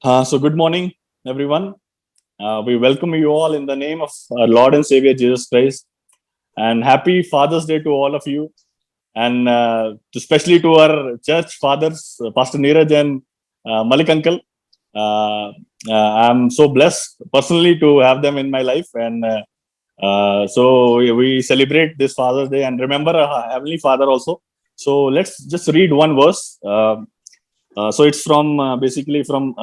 So, good morning, everyone. We welcome you all in the name of our Lord and Savior Jesus Christ. And happy Father's Day to all of you. And especially to our church fathers, Pastor Neeraj and Malik Uncle. Uh, I'm so blessed personally to have them in my life. And so we celebrate this Father's Day and remember our Heavenly Father also. So, let's just read one verse. So it's from basically from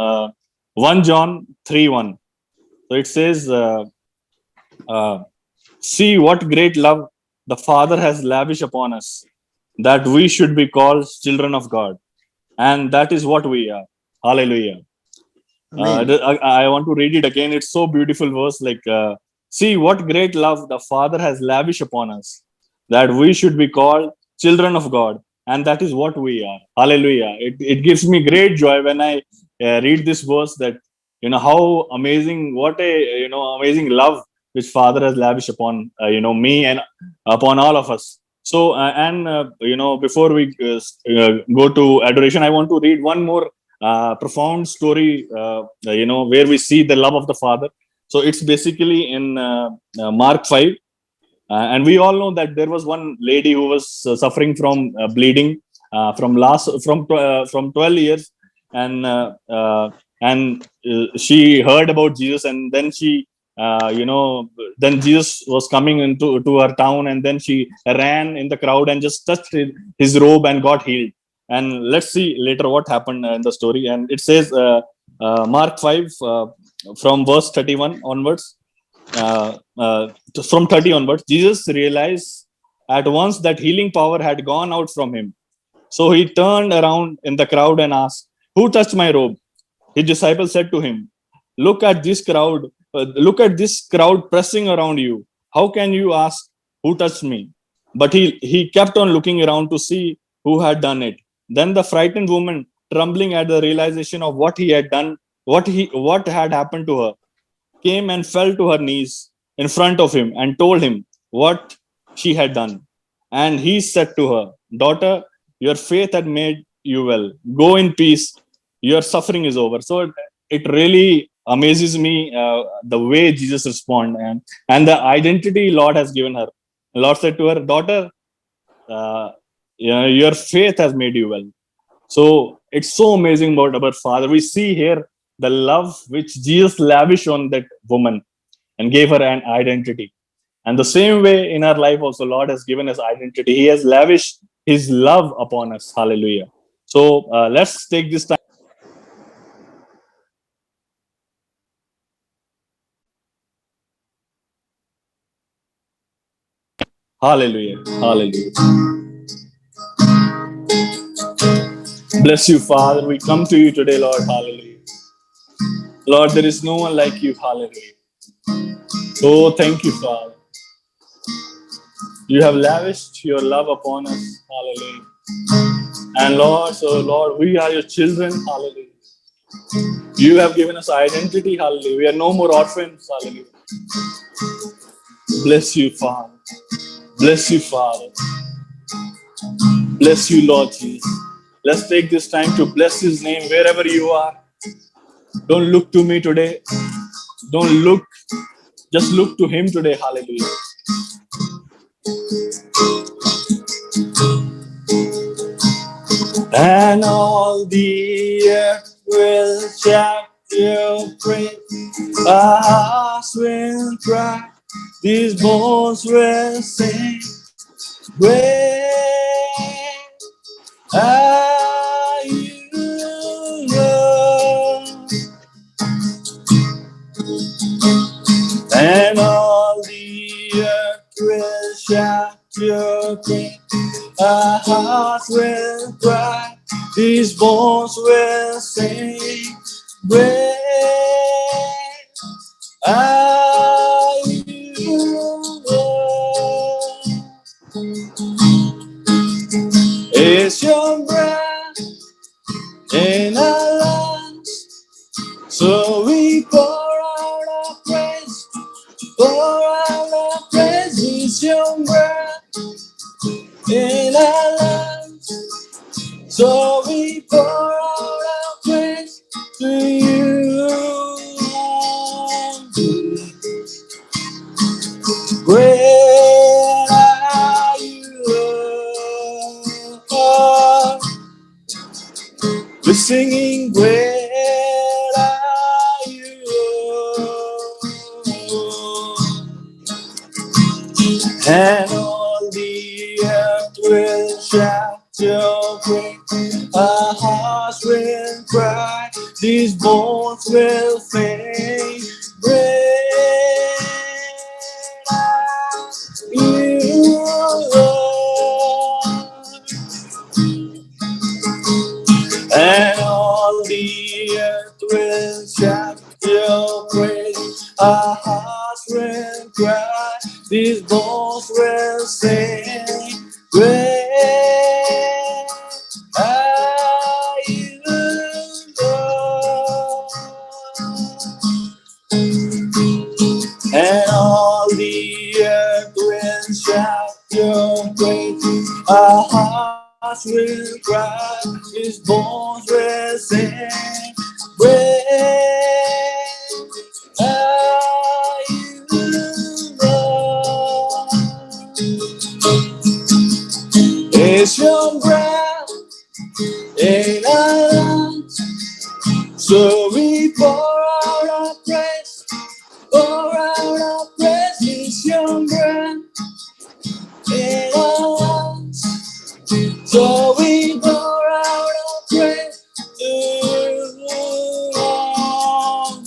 1 John 3:1. So it says, uh, "See what great love the Father has lavished upon us, that we should be called children of God, and that is what we are." Hallelujah. Amen. I want to read it again. It's so beautiful verse. Like, see what great love the Father has lavished upon us, that we should be called children of God, and that is what we are. Hallelujah! It gives me great joy when I read this verse. That how amazing, what a amazing love which Father has lavished upon me and upon all of us. So and before we go to adoration, I want to read one more profound story, where we see the love of the Father. So it's basically in Mark 5. And we all know that there was one lady who was suffering from bleeding from 12 years. And she heard about Jesus, and then she then Jesus was coming into to her town, and then she ran in the crowd and just touched his robe and got healed. And let's see later what happened in the story. And it says, Mark 5, from verse 31 onwards, from 30 onwards, Jesus realized at once that healing power had gone out from him. So he turned around in the crowd and asked, "Who touched my robe?" His disciples said to him, Look at this crowd pressing around you. How can you ask, 'Who touched me?'" But he kept on looking around to see who had done it. Then the frightened woman, trembling at the realization of what he had done, what had happened to her, came and fell to her knees in front of him and told him what she had done. And he said to her, "Daughter, your faith had made you well. Go in peace. Your suffering is over." So it really amazes me the way Jesus responded, and the identity Lord has given her. Lord said to her, "Daughter, your faith has made you well." So it's so amazing about our Father. We see here the love which Jesus lavished on that woman and gave her an identity. And the same way in our life also, Lord has given us identity. He has lavished His love upon us. Hallelujah. So let's take this time. Hallelujah. Hallelujah. Bless you, Father. We come to you today, Lord. Hallelujah. Lord, there is no one like you. Hallelujah. Oh, thank you, Father. You have lavished your love upon us. Hallelujah. And Lord, so Lord, we are your children. Hallelujah. You have given us identity. Hallelujah. We are no more orphans. Hallelujah. Bless you, Father. Bless you, Father. Bless you, Lord Jesus. Let's take this time to bless His name wherever you are. Don't look to me today. Don't look. Just look to Him today. Hallelujah. And all the earth will shout your praise. Our hearts will cry. These bones will sing. Great are you, Lord. And all the earth will shout your praise. Our hearts will cry. These bones will sing. Great are you, Lord. It's your breath in our lungs, so we pour out our praise. Pour out our praise. It's your breath in our lungs, so we pour out our praise to you. We're singing, great are you, and all the earth will shout your praise. Our hearts will cry, these bones will sing. Great are you, Lord, and all the earth will shout your praise. Our hearts will cry, these bones will sing. Great are you, Lord, and all the earth will shout your praise. Our hearts will cry, His bones will sing. Great are you, Lord. It's your breath in our lungs, so we pour out our praise. Pour out our praise. It's your breath in our lungs, so we pour out our praise to you, Lord.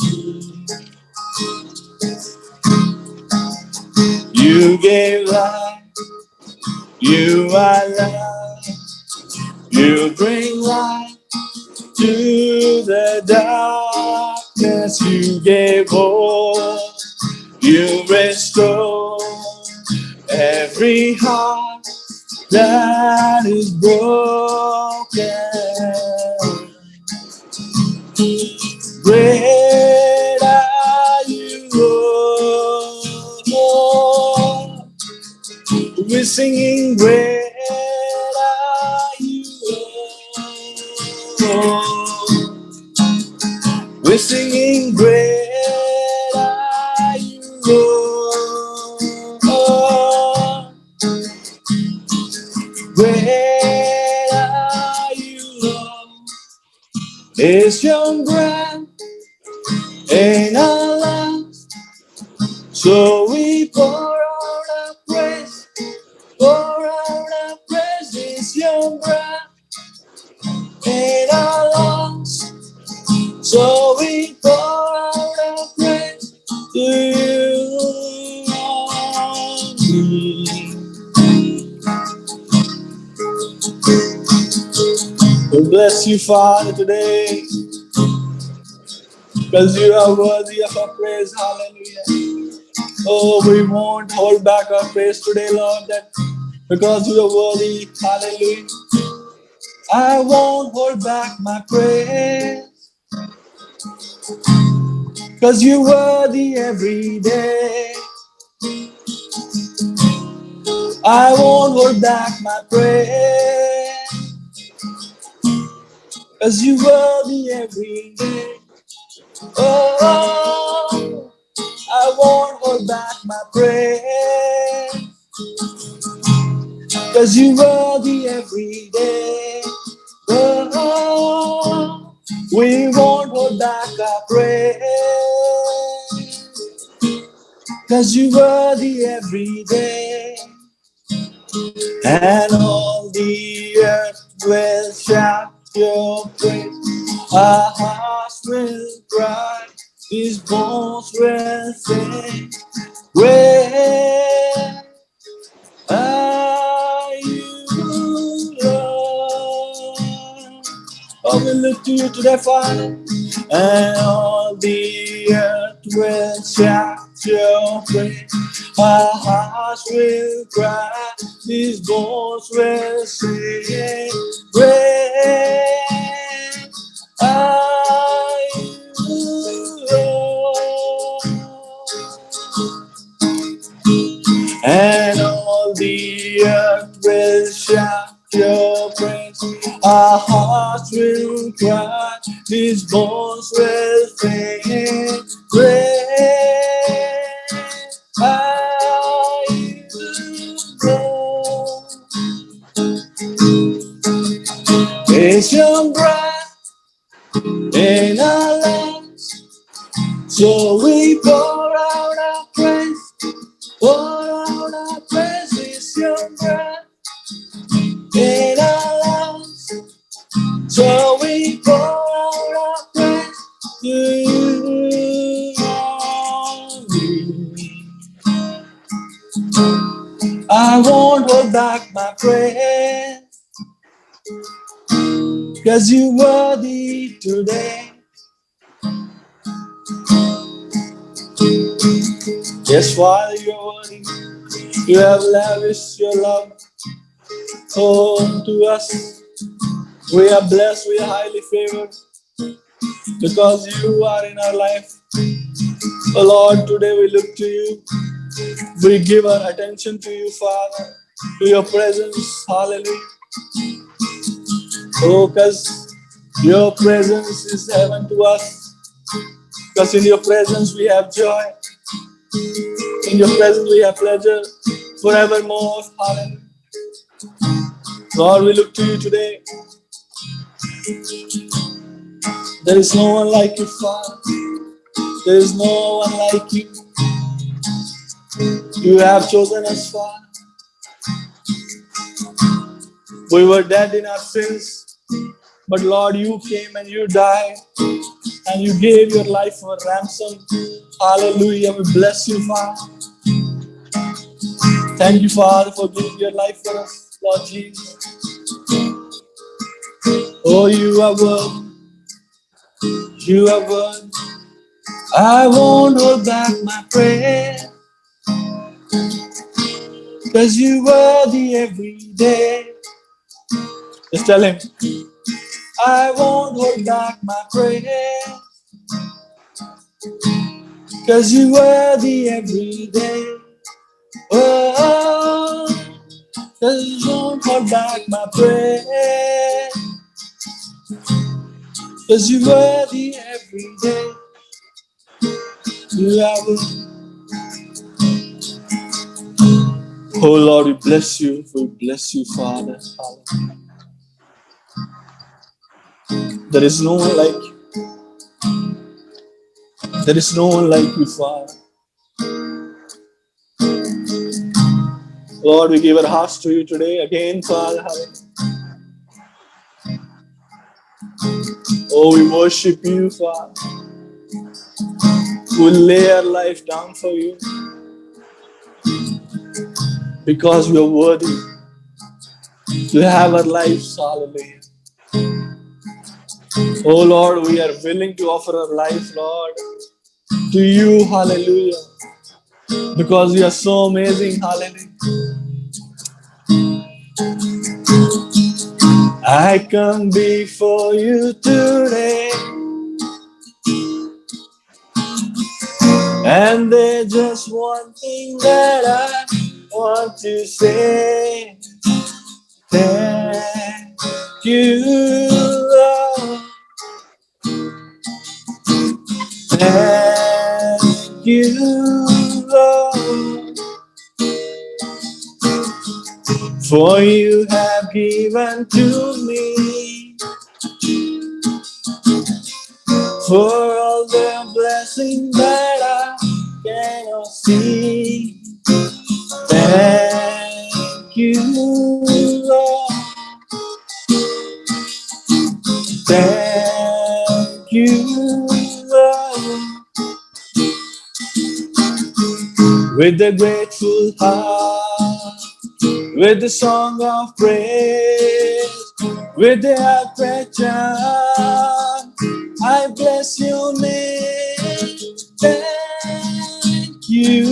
You gave life, you are love, you bring light to the darkness. You gave hope, you restore every heart that is broken. Great are you, Lord. We're singing, great are you, Lord. We're singing, great are you, Lord. Great are you, Lord. It's your breath in our lives, so we pour out our praise. Pour out our praise. It's your breath in our lungs, so we pour out our praise to you, Lord. We bless you, Father, today, because you are worthy of our praise. Hallelujah. Oh, we won't hold back our praise today, Lord, that because you are worthy. Hallelujah. I won't hold back my praise, because you're worthy every day. I won't hold back my praise, because you're worthy every day. Oh, I won't hold back my praise, because you're worthy every day. Oh, we won't hold back our praise, because you're worthy every day. And all the earth will shout your praise. Our hearts will cry, these bones will sing. Where are you, Lord? Oh, we look to you today, Father, and all the earth will shout your praise. Our hearts will cry, these bones will sing. Great are you, Lord, and all the earth will shout your praise. Our hearts will cry, these bones will sing. Great are you, Lord. It's your breath So we pour out our praise, pour out our praise is your breath in our lungs. So we pour out our praise to you. I won't hold back my praise, 'cause you worthy today. Yes, while you're worthy, you have lavished your love home to us. We are blessed, we are highly favored because you are in our life. Oh Lord, today we look to you. We give our attention to you, Father, to your presence. Hallelujah. Oh, because your presence is heaven to us. Because in your presence we have joy. In your presence we have pleasure forevermore. Hallelujah. Lord, we look to you today. There is no one like you, Father. There is no one like you. You have chosen us, Father. We were dead in our sins, but Lord, you came and you died, and you gave your life for ransom. Hallelujah. We bless you, Father. Thank you, Father, for giving your life for us, Lord Jesus. Oh, you are worthy. You are worthy. I won't hold back my prayer, 'cause you worthy every day. Just tell him, I won't hold back my prayer, 'cause you worthy every day. Oh, 'cause you won't hold back my prayer, 'cause you worthy every day. You are worthy. Oh Lord, we bless you. We bless you, Father. There is no one like you. There is no one like you, Father. Lord, we give our hearts to you today again, Father. Oh, we worship you, Father. We lay our life down for you because we are worthy to have our lives. Hallelujah. Oh Lord, we are willing to offer our life, Lord, to you. Hallelujah. Because you are so amazing. Hallelujah. I come before you today, and there's just one thing that I want to say. Thank you, Lord. Thank you, Lord, for you have given to me, for all the blessings that I cannot see. Thank you, Lord. Thank you, Lord. With a grateful heart, with the song of praise, with the outstretched arm, I bless your name. Thank you,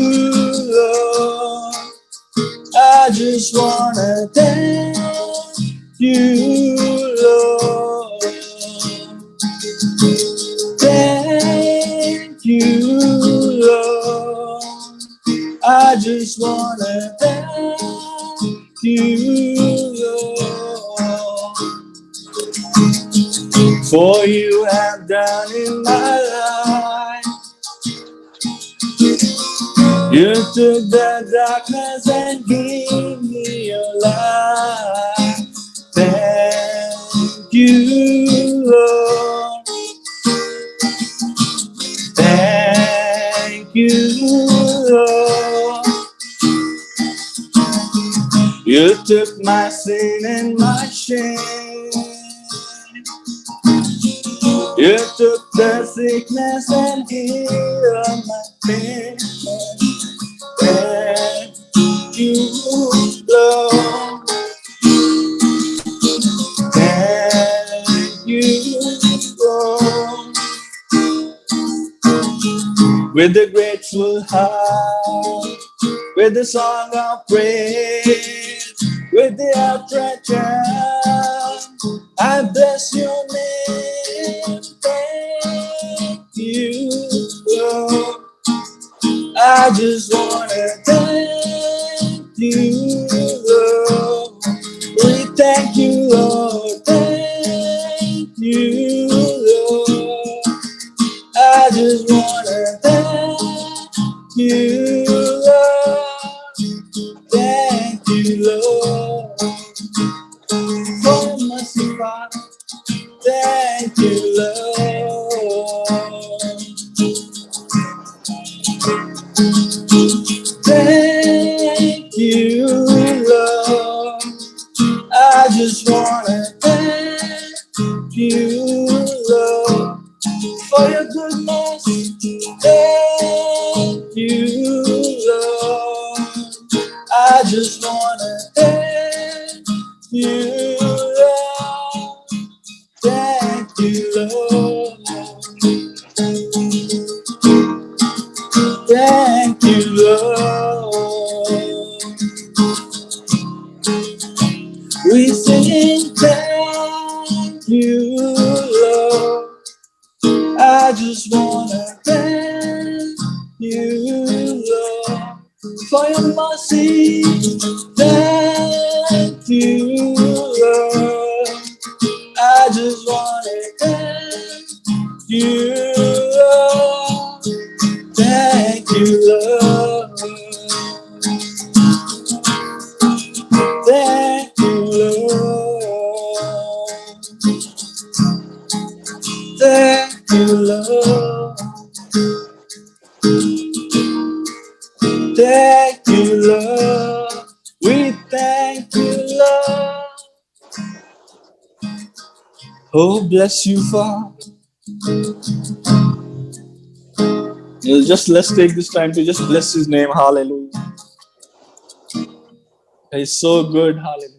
Lord. I just wanna thank you, Lord. Thank you, Lord. I just wanna thank you, Lord, for you have done in my life. You took the darkness and gave me your light. Thank you, Lord. Thank took my sin and my shame. You took the sickness and healed my pain. Thank you, Lord. Thank you, Lord. With a grateful heart, with a song of praise, with the outstretched hand, I bless your name. Thank you, Lord. I just wanna thank you, Lord. We thank you, Lord. Thank you, Lord. I just wanna thank you, Lord. Thank you, Lord. Oh, mercy, Father. Thank you, Lord. Thank you, Lord. I just wanna thank you, Lord, for your goodness. Thank you, Lord. I just wanna thank you, Lord. Thank you, Lord. Thank you, Lord. We sing thank you, Lord. I just wanna thank you, Lord, for your mercy. Thank you, Lord. I just wanna thank you, Lord. Thank you, Lord. Thank you, Lord. Thank you, Lord. Thank you, Lord. We thank you, Lord. Oh, bless you, Father. Let's take this time to just bless His name. Hallelujah. He's so good. Hallelujah.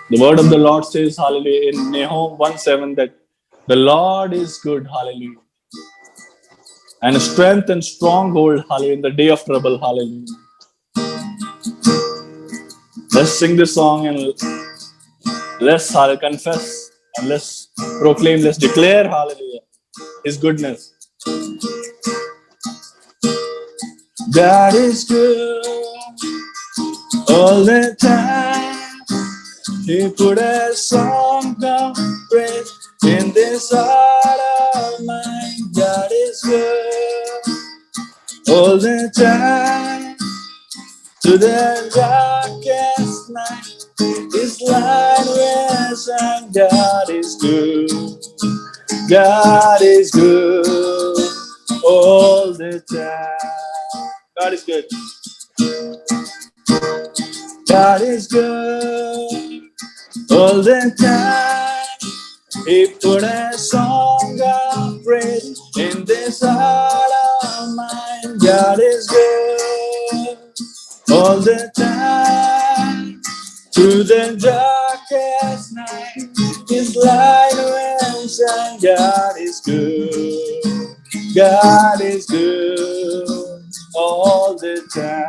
The word of the Lord says, hallelujah, in Nahum 1:7 that the Lord is good. Hallelujah. And strength and stronghold. Hallelujah. In the day of trouble. Hallelujah. Let's sing this song and let's confess and let's proclaim, let's declare, hallelujah, His goodness. God is good all the time. He put a song of praise in this heart of mine. God is good all the time. To the darkest night, His light will shine. God is good. God is good all the time. God is good. God is good all the time. He put a song of praise in this heart of mine. God is good all the time. Through the darkest night, His light will shine. God is good. God is good all the time.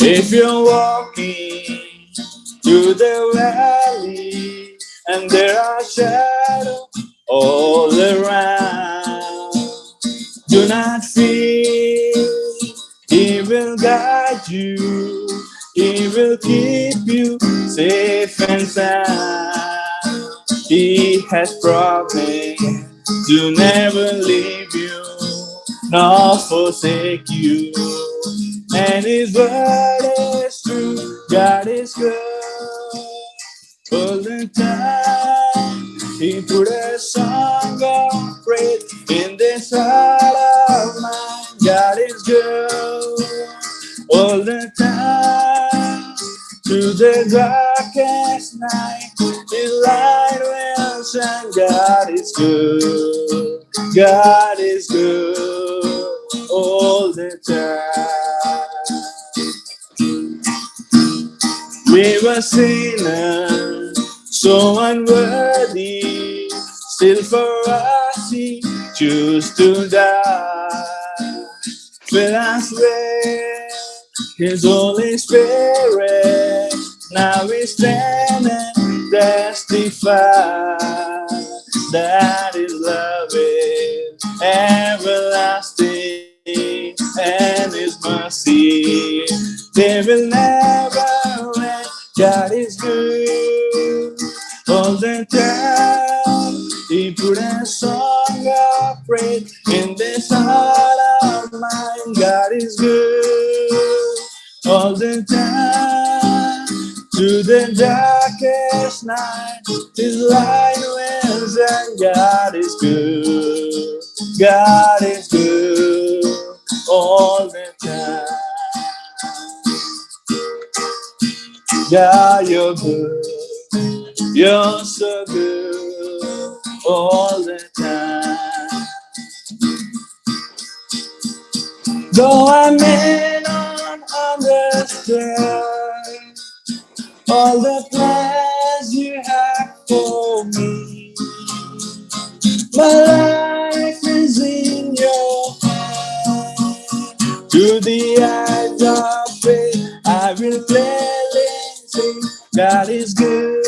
If you're walking through the valley and there are shadows all around, do not fear. He will guide you. He will keep you safe and sound. He has promised to never leave you nor forsake you. And His word is true. God is good all the time. He put a song of praise the darkest night, His light will shine. God is good. God is good all the time. We were sinners, so unworthy. Still for us He chose to die. Fill us with His Holy Spirit. Now we stand and testify that His love is everlasting and His mercy they will never end. God is good all the time. He put a song of praise in this heart of mine. God is good all the time. Through the darkest night, His light will shine. God is good. God is good all the time. God, you're good. You're so good all the time. Though I may not understand all the plans you have for me, my life is in your hand. To the eyes of faith, I will clearly sing. God is good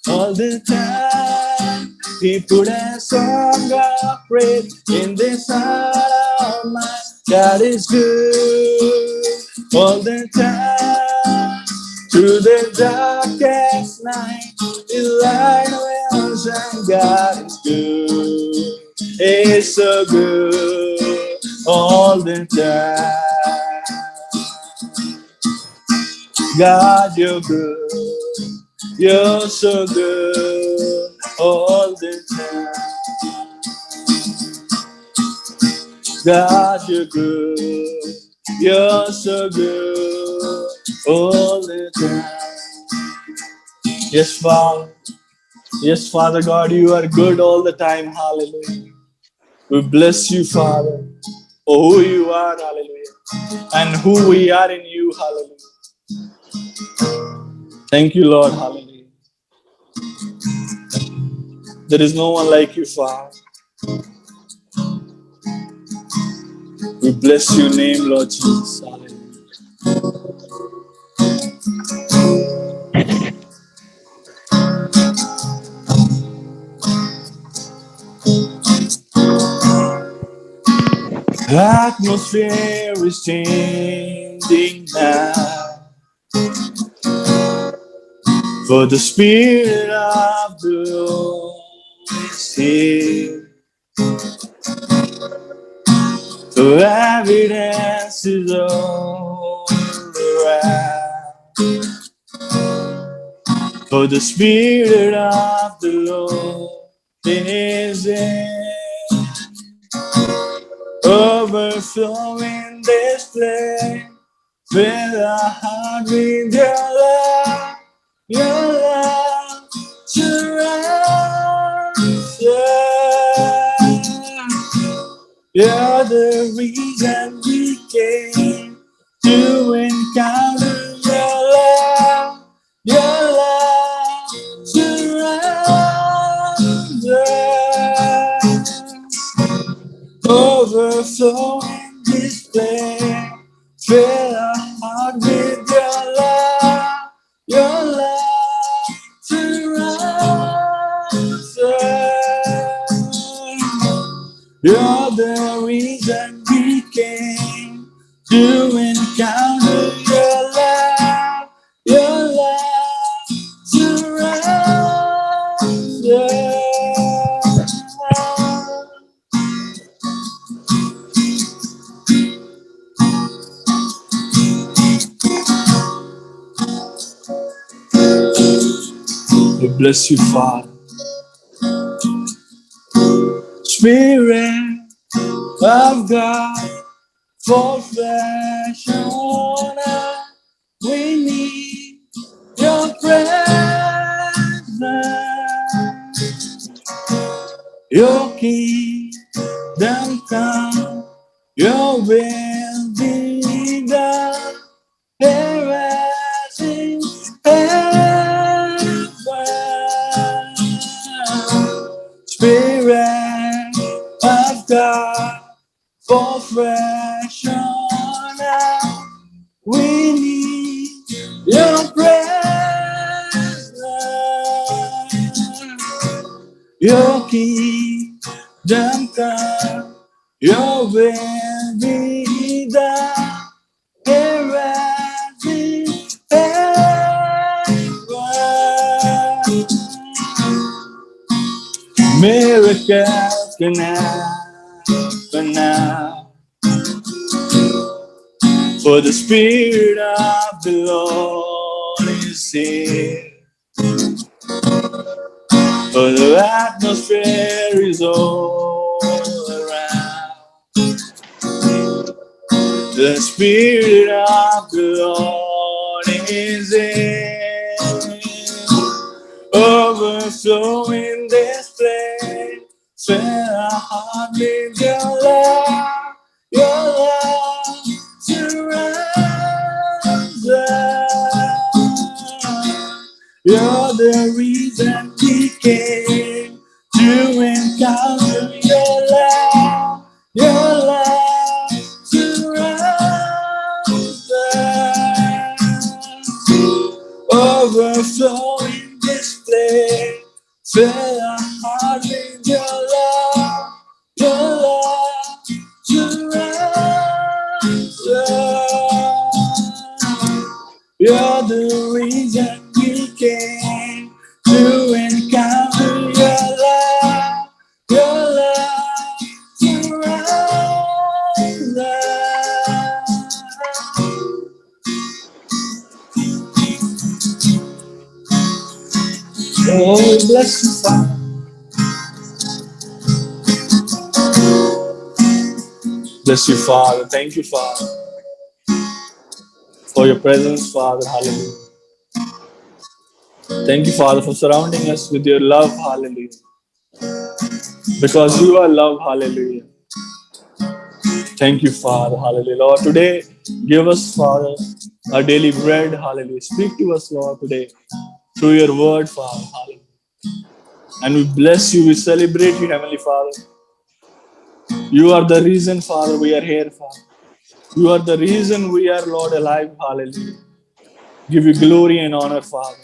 all the time. He put a song of praise in this heart of mine. God is good all the time. Through the darkest night, His light will shine. God is good. He's so good all the time. God, you're good. You're so good all the time. God, you're good. You're so good all the time. Yes, Father. Yes, Father God, you are good all the time. Hallelujah. We bless you, Father, for who you are. Hallelujah. And who we are in you. Hallelujah. Thank you, Lord. Hallelujah. There is no one like you, Father. We bless your name, Lord Jesus. Hallelujah. The atmosphere is changing now, for the Spirit of the Lord is here. The evidence is all around, for the Spirit of the Lord is here. Overflowing this place, fill our heart with your love. Your love surrounds us. You're the reason we came to encounter your love. Your love surrounds us. Overflowing this place, fill our heart with your love. Your love surrounds us. You're the reason we came to encounter your love. Your love surrounds us. We bless you, Father. Spirit of God, fall fresh on us. We need presence. Your kingdom come, your will be done, here as in heaven. Spirit of God, fall fresh on us. We need your presence. Your kingdom come, your will be done, here as in heaven. Miracles can happen now, for the Spirit of the Lord is here. For the atmosphere is all around. The Spirit of the Lord is in, overflowing this place. Fill our heart with your love. Your love surrounds us. You're the reason we came to encounter your love. Your love surrounds us. Overflowing this place. Fill our heart with your love. Your love surrounds us. You're the reason we came to encounter your love. Your love surrounds us. Oh, bless you, Father. Bless you, Father. Thank you, Father, for your presence, Father. Hallelujah. Thank you, Father, for surrounding us with your love. Hallelujah. Because you are love. Hallelujah. Thank you, Father. Hallelujah. Lord, today, give us, Father, our daily bread. Hallelujah. Speak to us, Lord, today through your word, Father. Hallelujah. And we bless you. We celebrate you, Heavenly Father. You are the reason, Father, we are here, Father. You are the reason we are, Lord, alive. Hallelujah. Give you glory and honor, Father.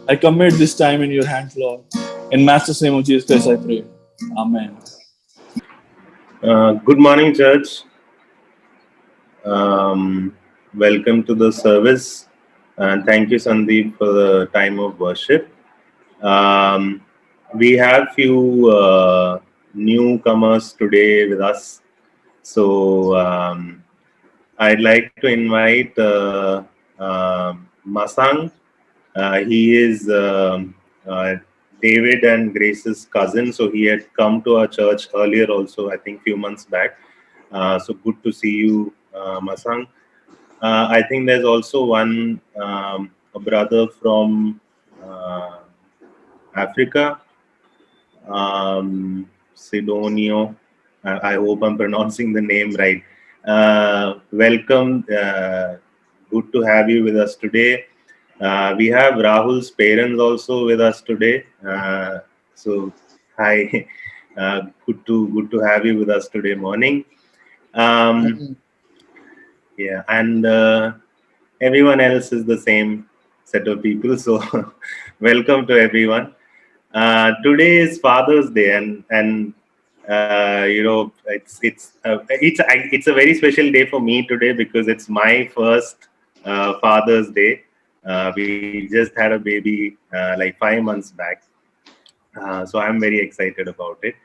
I commit this time in your hands, Lord. In Master's name of Jesus Christ, I pray. Amen. Good morning, church. Welcome to the service, and thank you, Sandeep, for the time of worship. We have few newcomers today with us, so I'd like to invite Masang. He is David and Grace's cousin, so he had come to our church earlier also, I think few months back. So good to see you, Masang. I think there's also one a brother from Africa, Sidonio. I hope I'm pronouncing the name right. Welcome. Good to have you with us today. We have Rahul's parents also with us today. So hi, good to have you with us today morning. Yeah, and everyone else is the same set of people. So welcome to everyone. Today is Father's Day, and you know it's a very special day for me today because it's my first Father's Day. We just had a baby like 5 months back, so I'm very excited about it.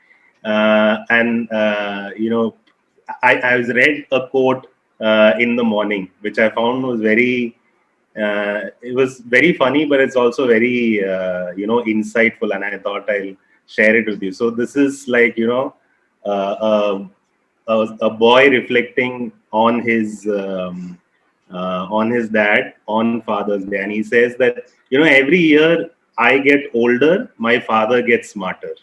And you know, I was read a quote in the morning, which I found was very. It was very funny, but it's also very insightful, and I thought I'll share it with you. So this is like a boy reflecting on his on his dad on Father's Day, and he says that, every year I get older, my father gets smarter.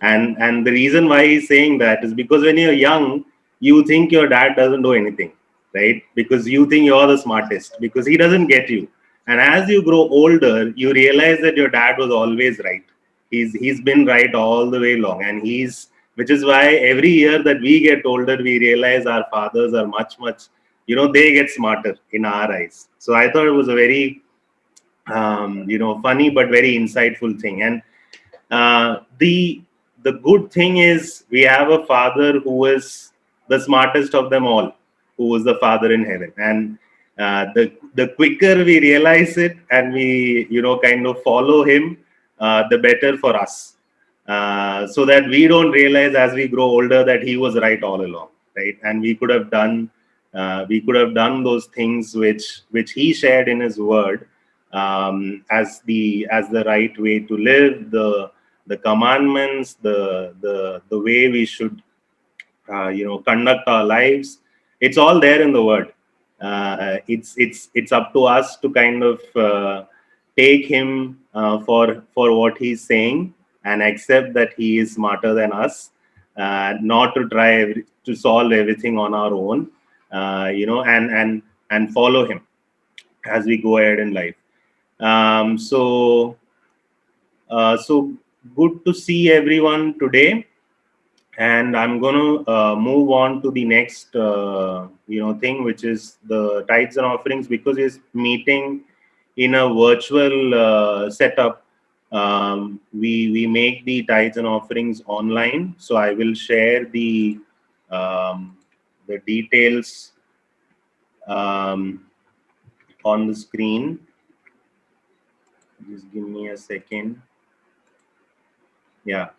And the reason why he's saying that is because when you're young, you think your dad doesn't do anything, right? Because you think you're the smartest, because he doesn't get you. And as you grow older, you realize that your dad was always right. He's been right all the way long, and which is why every year that we get older, we realize our fathers are much, they get smarter in our eyes. So I thought it was a very funny but very insightful thing. And the good thing is we have a father who is the smartest of them all, who is the Father in heaven. And the quicker we realize it and we kind of follow him, the better for us. So that we don't realize as we grow older that he was right all along, right? And we could have done those things which he shared in his word, as the right way to live, the commandments, the way we should conduct our lives. It's all there in the word. It's up to us to kind of take him for what he's saying, and accept that he is smarter than us, not to try to solve everything on our own, and follow him as we go ahead in life. So good to see everyone today, and I'm going to move on to the next thing, which is the tithes and offerings. Because it's meeting in a virtual setup, we make the tithes and offerings online. So I will share the details on the screen. Just give me a second. Yeah.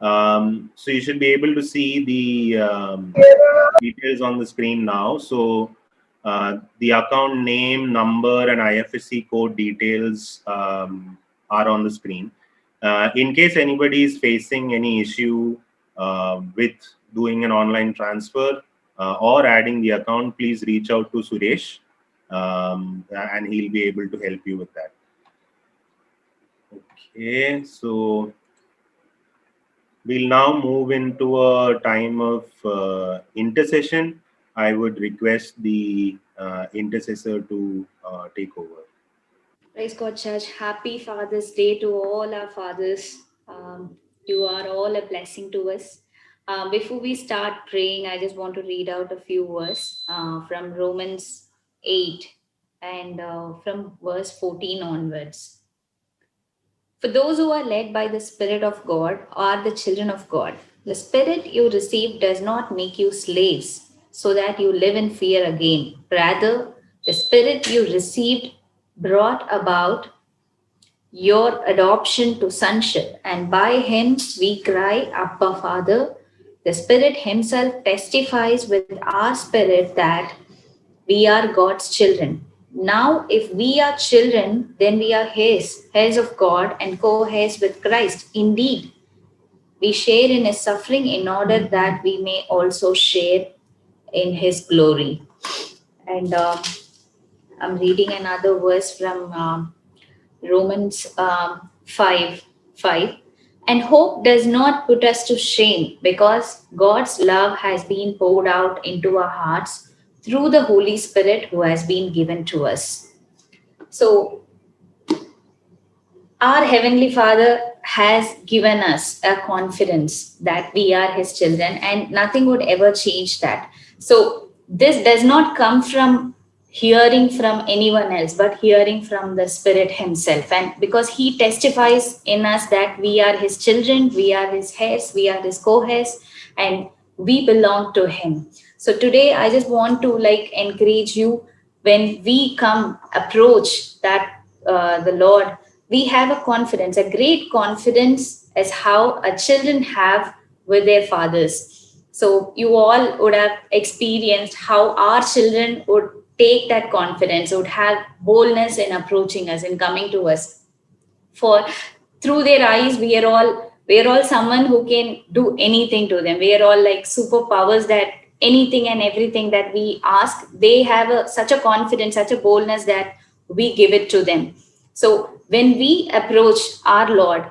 So you should be able to see the details on the screen now. So the account name, number, and IFSC code details are on the screen. In case anybody is facing any issue with doing an online transfer or adding the account, please reach out to Suresh, and he'll be able to help you with that. Okay, so we'll now move into a time of intercession. I would request the intercessor to take over. Praise God, Church. Happy Father's Day to all our fathers. You are all a blessing to us. Before we start praying, I just want to read out a few verses from Romans 8 and from verse 14 onwards. For those who are led by the Spirit of God are the children of God. The Spirit you received does not make you slaves so that you live in fear again. Rather, the Spirit you received brought about your adoption to sonship, and by him we cry, Abba, Father. The Spirit himself testifies with our spirit that we are God's children. Now, if we are children, then we are heirs of God and co-heirs with Christ. Indeed, we share in his suffering in order that we may also share in his glory. And I'm reading another verse from Romans 5:5. And hope does not put us to shame, because God's love has been poured out into our hearts through the Holy Spirit who has been given to us. So, our Heavenly Father has given us a confidence that we are his children, and nothing would ever change that. So, this does not come from hearing from anyone else, but hearing from the Spirit himself. And because he testifies in us that we are his children, we are his heirs, we are his co-heirs, and we belong to him. So today I just want to encourage you, when we approach that the Lord, we have a confidence, a great confidence as how our children have with their fathers. So you all would have experienced how our children would take that confidence, would have boldness in approaching us and coming to us. For through their eyes, we are all someone who can do anything to them. We are all like superpowers that anything and everything that we ask, they have such a confidence, such a boldness that we give it to them. So when we approach our Lord,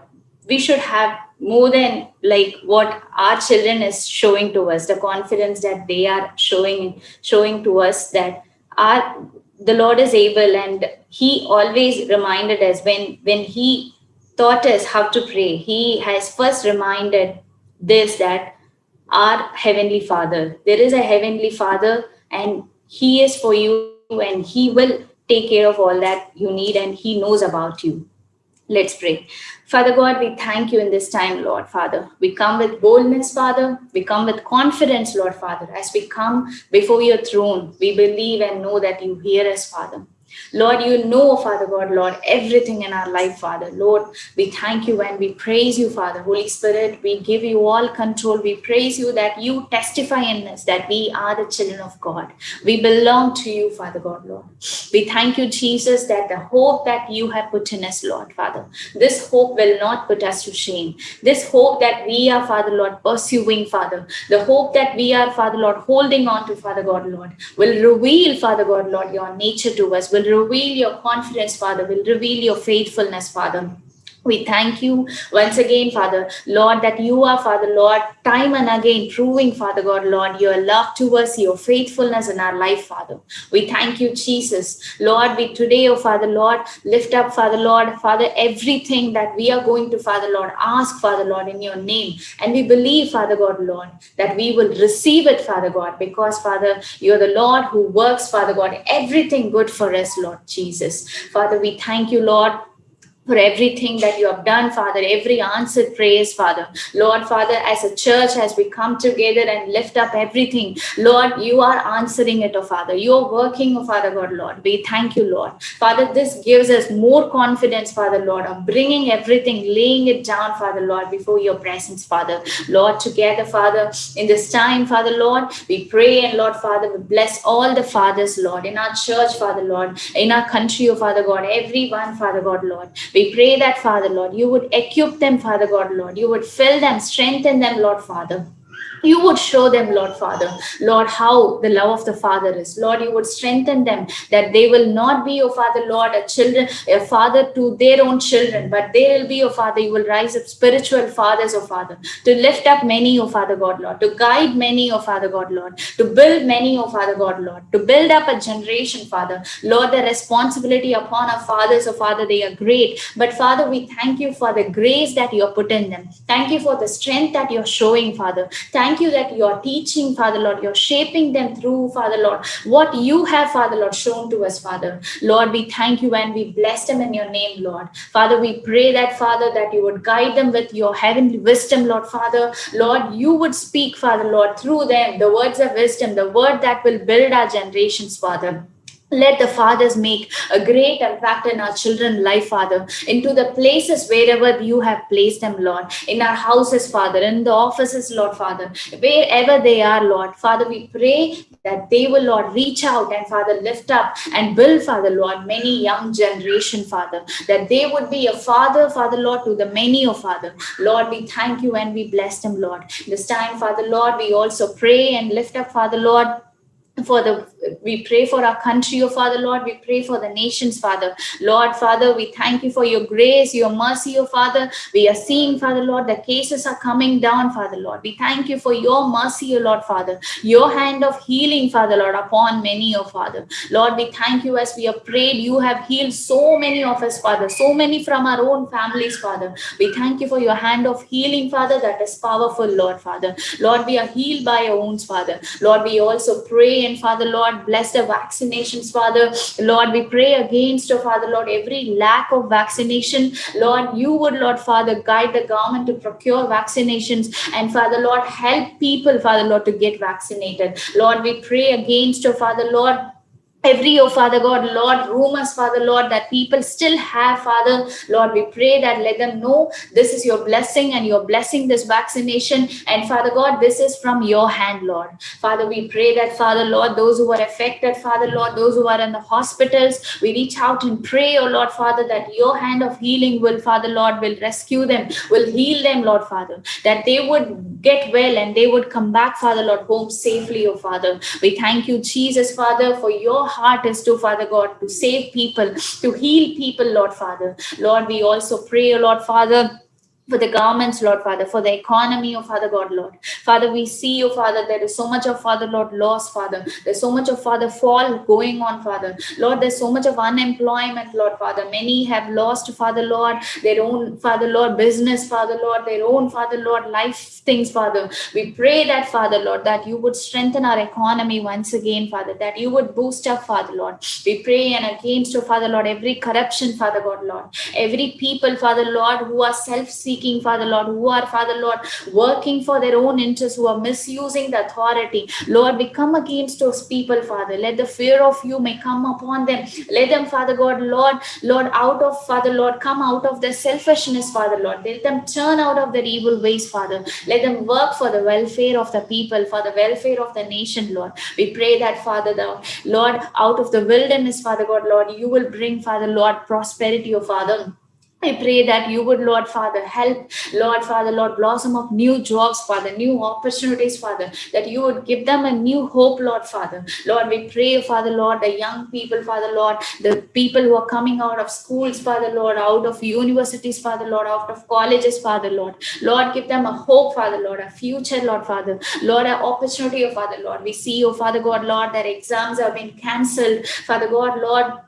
we should have more than like what our children is showing to us, the confidence that they are showing to us, that our the Lord is able, and He always reminded us when He taught us how to pray. He has first reminded this, that our Heavenly Father, there is a Heavenly Father, and He is for you, and He will take care of all that you need, and He knows about you. Let's pray. Father God, we thank you in this time, Lord Father. We come with boldness, Father. We come with confidence, Lord Father. As we come before your throne, we believe and know that you hear us, Father. Lord, you know, Father God, Lord, everything in our life, Father. Lord, we thank you and we praise you, Father. Holy Spirit, we give you all control. We praise you that you testify in us that we are the children of God. We belong to you, Father God, Lord. We thank you, Jesus, that the hope that you have put in us, Lord, Father, this hope will not put us to shame. This hope that we are, Father, Lord, pursuing, Father, the hope that we are, Father, Lord, holding on to, Father God, Lord, will reveal, Father God, Lord, your nature to us, will reveal your confidence, Father, will reveal your faithfulness, Father. We thank you once again, Father, Lord, that you are, Father, Lord, time and again proving, Father God, Lord, your love to us, your faithfulness in our life, Father. We thank you, Jesus. Lord, we today, oh Father, Lord, lift up, Father, Lord, Father, everything that we are going to, Father, Lord, ask, Father, Lord, in your name. And we believe, Father God, Lord, that we will receive it, Father God, because, Father, you're the Lord who works, Father God, everything good for us, Lord Jesus. Father, we thank you, Lord, for everything that you have done, Father, every answered praise, Father. Lord, Father, as a church, as we come together and lift up everything, Lord, you are answering it, oh Father. You are working, oh Father God, Lord. We thank you, Lord. Father, this gives us more confidence, Father, Lord, of bringing everything, laying it down, Father, Lord, before your presence, Father. Lord, together, Father, in this time, Father, Lord, we pray, and Lord, Father, we bless all the fathers, Lord, in our church, Father, Lord, in our country, oh Father God, everyone, Father God, Lord. We pray that, Father, Lord, you would equip them, Father God, Lord. You would fill them, strengthen them, Lord, Father. You would show them, Lord Father, Lord, how the love of the Father is. Lord, you would strengthen them that they will not be, oh Father, Lord, a father to their own children, but they will be, oh Father, you will rise up spiritual fathers, oh Father, to lift up many, oh Father God, Lord, to guide many, oh Father God, Lord, to build many, oh Father God, Lord, to build up a generation, Father. Lord, the responsibility upon our fathers, oh Father, they are great. But Father, we thank you for the grace that you have put in them. Thank you for the strength that you're showing, Father. Thank you that you're teaching, Father, Lord. You're shaping them through, Father, Lord, what you have, Father, Lord, shown to us, Father. Lord, we thank you and we bless them in your name, Lord. Father, we pray that, Father, that you would guide them with your heavenly wisdom, Lord, Father. Lord, you would speak, Father, Lord, through them, the words of wisdom, the word that will build our generations, Father. Let the fathers make a great impact in our children's life, Father, into the places wherever you have placed them, Lord, in our houses, Father, in the offices, Lord, Father, wherever they are, Lord. Father, we pray that they will, Lord, reach out and, Father, lift up and build, Father, Lord, many young generation, Father, that they would be a father, Father, Lord, to the many, oh Father. Lord, we thank you and we bless them, Lord. This time, Father, Lord, we also pray and lift up, Father, Lord, we pray for our country, oh Father, Lord. We pray for the nations, Father. Lord, Father, we thank you for your grace, your mercy, oh Father. We are seeing, Father, Lord, the cases are coming down, Father, Lord. We thank you for your mercy, oh Lord, Father. Your hand of healing, Father, Lord, upon many, oh Father. Lord, we thank you as we have prayed. You have healed so many of us, Father, so many from our own families, Father. We thank you for your hand of healing, Father, that is powerful, Lord, Father. Lord, we are healed by your wounds, Father. Lord, we also pray, and Father, Lord, bless the vaccinations, Father. Lord, we pray against, oh Father, Lord, every lack of vaccination. Lord, you would, Lord, Father, guide the government to procure vaccinations, and Father, Lord, help people, Father, Lord, to get vaccinated. Lord, we pray against, oh Father, Lord, every, oh Father God, Lord, rumors, Father Lord, that people still have, Father Lord, we pray that let them know this is your blessing and you're blessing this vaccination. And Father God, this is from your hand, Lord. Father, we pray that, Father Lord, those who are affected, Father Lord, those who are in the hospitals, we reach out and pray, oh Lord, Father, that your hand of healing will, Father Lord, will rescue them, will heal them, Lord, Father, that they would get well and they would come back, Father Lord, home safely, oh Father. We thank you, Jesus, Father, for your heart is to, Father God, to save people, to heal people, Lord, Father. Lord, we also pray, oh Lord, Father, for the governments, Lord Father, for the economy, oh Father God, Lord. Father, we see, oh Father, there is so much of, Father Lord, loss, Father. There's so much of, Father, fall going on, Father. Lord, there's so much of unemployment, Lord Father. Many have lost, Father Lord, their own, Father Lord, business, Father Lord, their own, Father Lord, life things, Father. We pray that, Father Lord, that you would strengthen our economy once again, Father, that you would boost up, Father Lord. We pray and against, oh Father Lord, every corruption, Father God, Lord. Every people, Father Lord, who are self-seeking, Father Lord, who are, Father Lord, working for their own interests, who are misusing the authority. Lord, we come against those people, Father. Let the fear of you may come upon them. Let them, Father God, Lord, out of, Father Lord, come out of their selfishness, Father Lord. Let them turn out of their evil ways, Father. Let them work for the welfare of the people, for the welfare of the nation, Lord. We pray that, Father, Lord, out of the wilderness, Father God, Lord, you will bring, Father Lord, prosperity, oh Father. I pray that you would, Lord Father, help, Lord Father, Lord, blossom of new jobs, Father, new opportunities, Father, that you would give them a new hope, Lord Father. Lord, we pray, Father, Lord, the young people, Father, Lord, the people who are coming out of schools, Father, Lord, out of universities, Father, Lord, out of colleges, Father, Lord. Lord, give them a hope, Father, Lord, a future, Lord Father. Lord, an opportunity, oh Father, Lord. We see, oh Father God, Lord, that exams have been cancelled, Father God, Lord.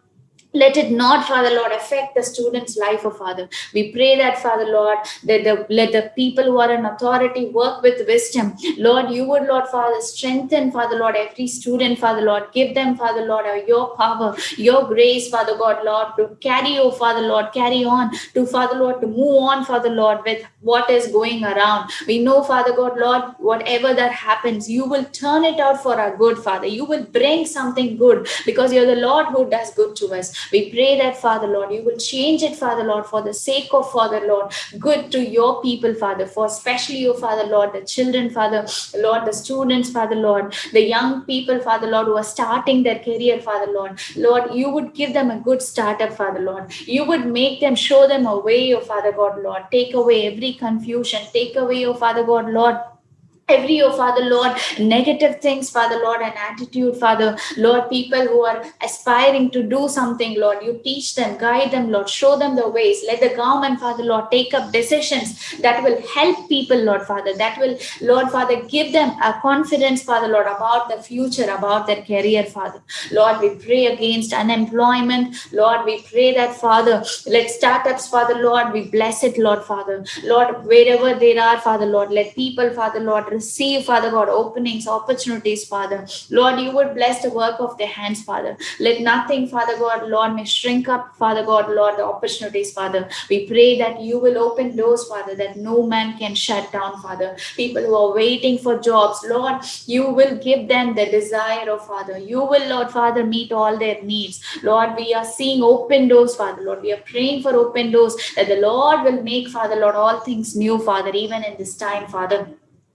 Let it not, Father Lord, affect the student's life, oh Father. We pray that, Father Lord, that let the people who are in authority work with wisdom. Lord, you would, Lord Father, strengthen, Father Lord, every student, Father Lord. Give them, Father Lord, your power, your grace, Father God, Lord, to carry, oh Father Lord, carry on, to Father Lord, to move on, Father Lord, with what is going around. We know, Father God, Lord, whatever that happens, you will turn it out for our good, Father. You will bring something good because you're the Lord who does good to us. We pray that, Father Lord, you will change it, Father Lord, for the sake of, Father Lord, good to your people, Father, for especially, oh Father Lord, the children, Father Lord, the students, Father Lord, the young people, Father Lord, who are starting their career, Father Lord. Lord, you would give them a good startup, Father Lord. You would make them, show them a way, oh Father God, Lord. Take away every confusion. Take away, oh Father God, Lord, every, oh Father Lord, negative things, Father Lord, and attitude, Father Lord, people who are aspiring to do something, Lord, you teach them, guide them, Lord, show them the ways. Let the government, Father Lord, take up decisions that will help people, Lord Father, that will, Lord Father, give them a confidence, Father Lord, about the future, about their career, Father. Lord, we pray against unemployment. Lord, we pray that, Father, let startups, Father Lord, we bless it, Lord Father. Lord, wherever there are, Father Lord, let people, Father Lord, receive, Father God, openings, opportunities, Father. Lord, you would bless the work of their hands, Father. Let nothing, Father God, Lord, may shrink up, Father God, Lord, the opportunities, Father. We pray that you will open doors, Father, that no man can shut down, Father. People who are waiting for jobs, Lord, you will give them the desire of, Father. You will, Lord Father, meet all their needs. Lord, we are seeing open doors, Father, Lord. We are praying for open doors, that the Lord will make, Father, Lord, all things new, Father, even in this time, Father.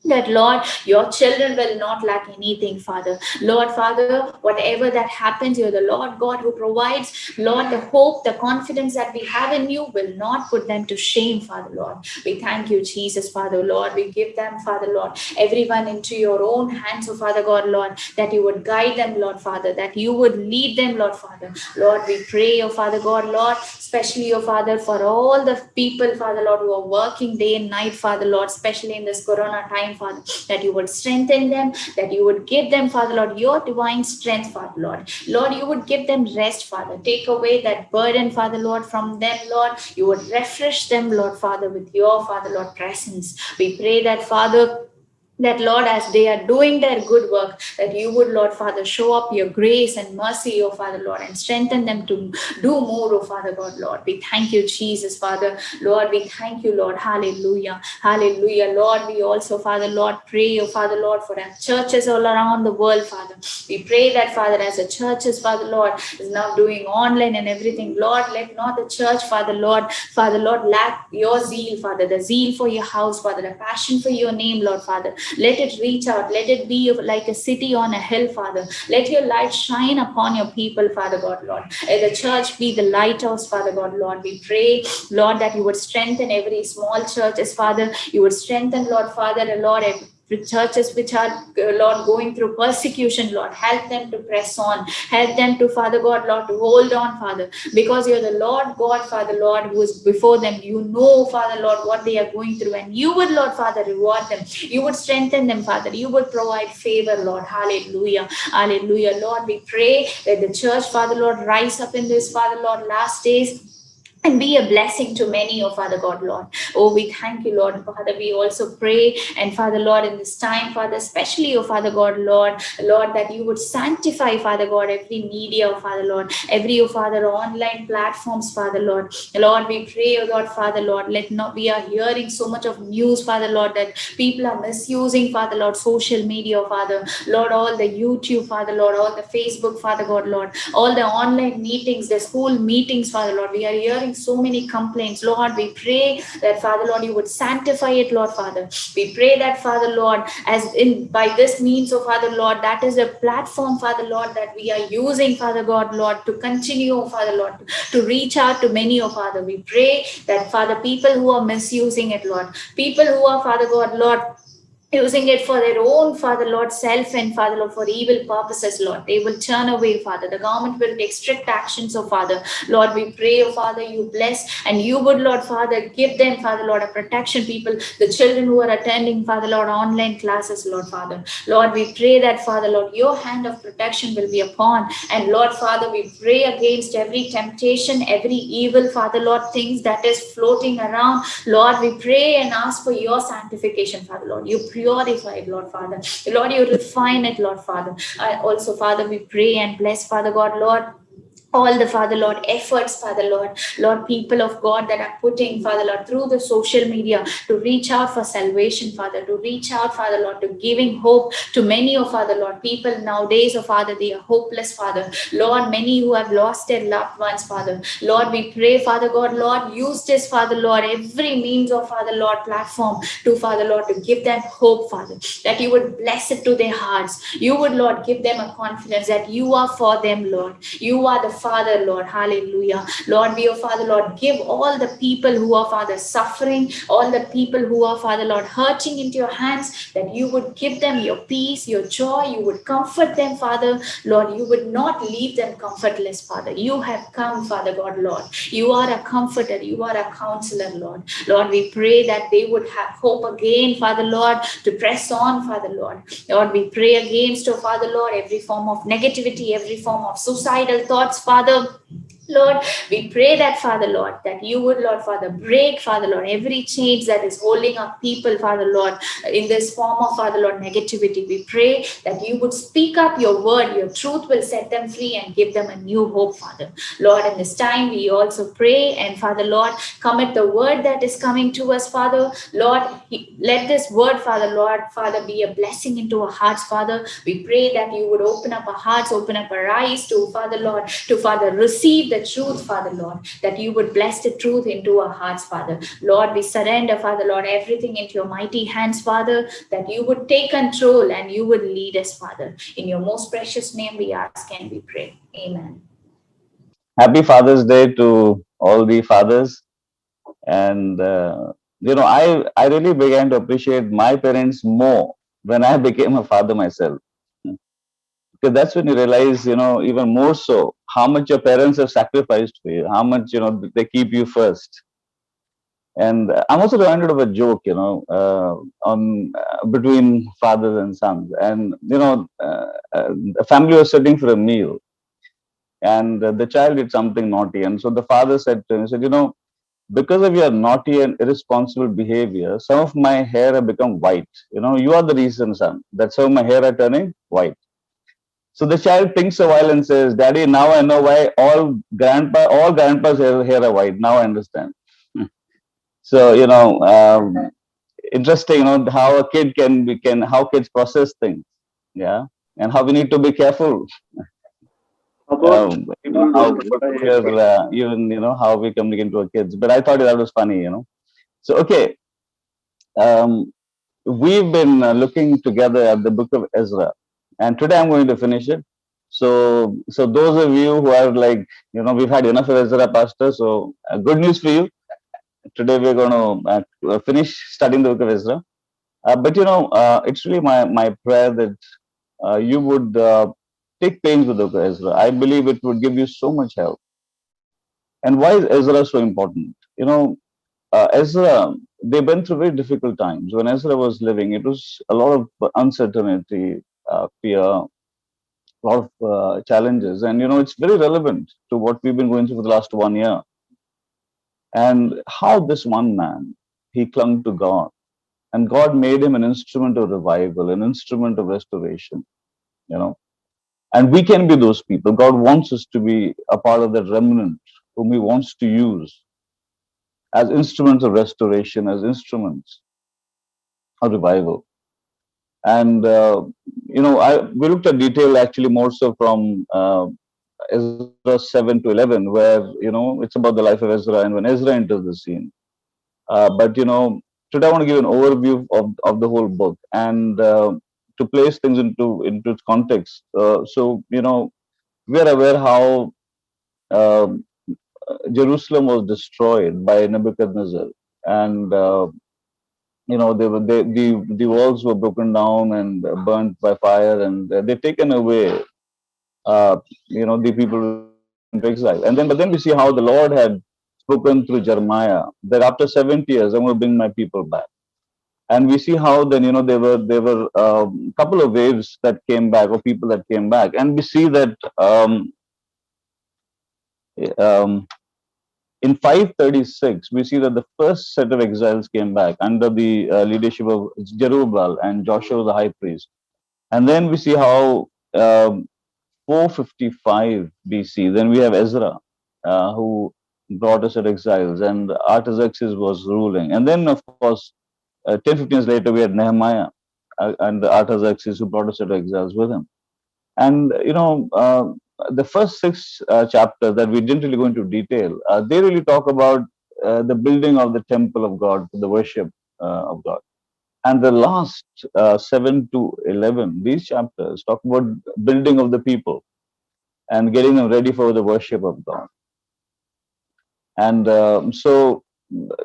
That, Lord, your children will not lack anything, Father. Lord, Father, whatever that happens, you're the Lord God who provides. Lord, the hope, the confidence that we have in you will not put them to shame, Father, Lord. We thank you, Jesus, Father, Lord. We give them, Father, Lord, everyone into your own hands, oh Father God, Lord, that you would guide them, Lord, Father, that you would lead them, Lord, Father. Lord, we pray, oh Father God, Lord, especially, oh Father, for all the people, Father, Lord, who are working day and night, Father, Lord, especially in this Corona time, Father, that you would strengthen them, that you would give them, Father Lord, your divine strength, Father Lord. Lord, you would give them rest, Father. Take away that burden, Father Lord, from them, Lord. You would refresh them, Lord, Father, with your, Father Lord, presence. We pray that, Father, that Lord, as they are doing their good work, that you would, Lord Father, show up your grace and mercy, oh Father Lord, and strengthen them to do more, oh Father God, Lord. We thank you, Jesus, Father. Lord, we thank you, Lord. Hallelujah. Hallelujah. Lord, we also, Father Lord, pray, oh Father Lord, for our churches all around the world, Father. We pray that, Father, as the churches, Father Lord, is now doing online and everything, Lord, let not the church, Father Lord, lack your zeal, Father, the zeal for your house, Father, the passion for your name, Lord, Father. Let it reach out. Let it be like a city on a hill, Father. Let your light shine upon your people, Father God, Lord. Let the church be the lighthouse, Father God, Lord. We pray, Lord, that you would strengthen every small churches, Father. You would strengthen, Lord, Father, and Lord, with churches which are, Lord, going through persecution, Lord. Help them to press on. Help them to, Father God, Lord, to hold on, Father, because you're the Lord God, Father, Lord, who is before them. You know, Father, Lord, what they are going through, and you would, Lord, Father, reward them. You would strengthen them, Father. You would provide favor, Lord. Hallelujah. Hallelujah. Lord, we pray that the church, Father, Lord, rise up in this, Father, Lord, last days and be a blessing to many, oh Father God, Lord. Oh, we thank you, Lord. Father, we also pray, and Father, Lord, in this time, Father, especially, oh Father God, Lord, that you would sanctify, Father God, every media, oh Father, Lord, every, oh Father, online platforms, Father, Lord, we pray, oh God, Father, Lord, let not, we are hearing so much of news, Father, Lord, that people are misusing, Father, Lord, social media, oh Father, Lord, all the YouTube, Father, Lord, all the Facebook, Father God, Lord, all the online meetings, the school meetings, Father, Lord, we are hearing so many complaints. Lord, we pray that, Father, Lord, you would sanctify it, Lord, Father. We pray that, Father, Lord, as in by this means, oh Father, Lord, that is a platform, Father, Lord, that we are using, Father God, Lord, to continue, oh Father, Lord, to reach out to many, oh Father. We pray that, Father, people who are misusing it, Lord, people who are, Father God, Lord, using it for their own, Father Lord, self and Father Lord, for evil purposes, Lord, they will turn away, Father. The government will take strict actions, oh Father. Lord, we pray, oh Father, you bless, and you would, Lord, Father, give them, Father Lord, a protection, people, the children who are attending, Father Lord, online classes, Lord, Father. Lord, we pray that, Father Lord, your hand of protection will be upon, and Lord, Father, we pray against every temptation, every evil, Father Lord, things that is floating around. Lord, we pray and ask for your sanctification, Father Lord. You purify it, Lord, Father. Lord, you refine it, Lord, Father. Also, Father, we pray and bless, Father God, Lord, all the, Father Lord, efforts, Father Lord, people of God that are putting, Father Lord, through the social media to reach out for salvation, Father, to reach out, Father Lord, to giving hope to many of, Father Lord, people nowadays, oh Father, they are hopeless, Father Lord, many who have lost their loved ones, Father Lord, we pray, Father God, Lord, use this, Father Lord, every means of, Father Lord, platform to, Father Lord, to give them hope, Father, that you would bless it to their hearts. You would, Lord, give them a confidence that you are for them, Lord. You are the Father, Lord. Hallelujah. Lord, we, oh Father, Lord, give all the people who are, Father, suffering, all the people who are, Father, Lord, hurting into your hands, that you would give them your peace, your joy. You would comfort them, Father. Lord, you would not leave them comfortless, Father. You have come, Father God, Lord. You are a comforter. You are a counselor, Lord. Lord, we pray that they would have hope again, Father, Lord, to press on, Father, Lord. Lord, we pray against, oh Father, Lord, every form of negativity, every form of suicidal thoughts, Father. Lord, we pray that, Father Lord, that you would, Lord, Father, break, Father Lord, every chains that is holding up people, Father Lord, in this form of, Father Lord, negativity. We pray that you would speak up your word, your truth will set them free and give them a new hope, Father. Lord, in this time we also pray, and Father Lord, commit the word that is coming to us, Father. Lord, let this word, Father Lord, Father, be a blessing into our hearts, Father. We pray that you would open up our hearts, open up our eyes to, Father Lord, to, Father, receive the truth, Father Lord, that you would bless the truth into our hearts, Father. Lord, we surrender, Father Lord, everything into your mighty hands, Father, that you would take control and you would lead us, Father. In your most precious name we ask and we pray. Amen. Happy Father's Day to all the fathers. And, I really began to appreciate my parents more when I became a father myself. Because that's when you realize, even more so, how much your parents have sacrificed for you, how much, they keep you first. And I'm also reminded of a joke, on between fathers and sons. And, a family was sitting for a meal, and the child did something naughty. And so the father said to him, he said, because of your naughty and irresponsible behavior, some of my hair have become white. You are the reason, son, that some of my hair are turning white. So the child thinks a while and says, Daddy, now I know why all grandpa's hair are white. Now I understand. So, interesting, how a kid how kids process things. Yeah. And how we need to be careful. About people How don't even, how we communicate to our kids. But I thought that was funny. So, okay. Um, we've been looking together at the book of Ezra, and today I'm going to finish it. So those of you who are like, we've had enough of Ezra, Pastor. So good news for you. Today we're going to finish studying the book of Ezra. But it's really my prayer that you would take pains with the book of Ezra. I believe it would give you so much help. And why is Ezra so important? Ezra, they went through very difficult times. When Ezra was living, it was a lot of uncertainty, fear, a lot of challenges. And, it's very relevant to what we've been going through for the last 1 year. And how this one man, he clung to God. And God made him an instrument of revival, an instrument of restoration, you know. And we can be those people. God wants us to be a part of that remnant whom he wants to use as instruments of restoration, as instruments of revival. And we looked at detail actually more so from Ezra 7 to 11, where it's about the life of Ezra and when Ezra enters the scene. But today I want to give an overview of the whole book and to place things into its context. So we're aware how um Jerusalem was destroyed by Nebuchadnezzar, and the walls were broken down and burnt by fire, and they taken away. The people into exile, and then but then we see how the Lord had spoken through Jeremiah that after 70 years I'm going to bring my people back, and we see how then there were a couple of waves that came back or people that came back, and we see that um, in 536 we see that the first set of exiles came back under the leadership of Jerubbaal and Joshua the high priest, and then we see how 455 BC, then we have Ezra, who brought us at exiles, and Artaxerxes was ruling. And then, of course, 10, 15 years later, we had Nehemiah and Artaxerxes who brought us at exiles with him. And, the first six chapters that we didn't really go into detail, they really talk about the building of the temple of God, the worship of God. And the last 7 to 11, these chapters talk about building of the people and getting them ready for the worship of God. And so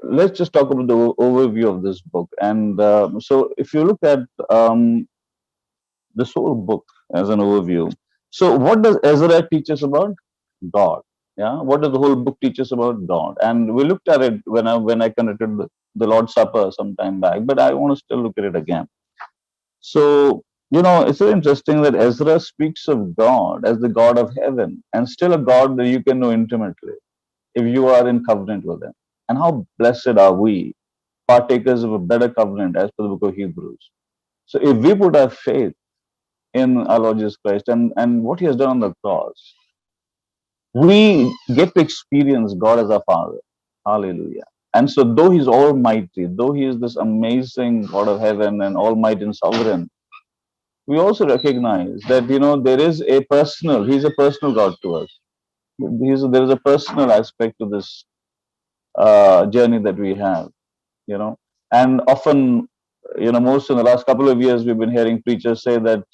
let's just talk about the overview of this book. And so if you look at this whole book as an overview, so what does Ezra teach us about? God. Yeah, what does the whole book teach us about God? And we looked at it when I conducted the Lord's Supper some time back, but I want to still look at it again. So, it's so interesting that Ezra speaks of God as the God of heaven and still a God that you can know intimately if you are in covenant with him. And how blessed are we, partakers of a better covenant as per the book of Hebrews. So if we put our faith in our Lord Jesus Christ and what he has done on the cross, we get to experience God as our Father. Hallelujah. And so though he's almighty, though he is this amazing God of heaven and almighty and sovereign, we also recognize that he's a personal God to us. There is a personal aspect to this journey that we have, and often, most in the last couple of years we've been hearing preachers say that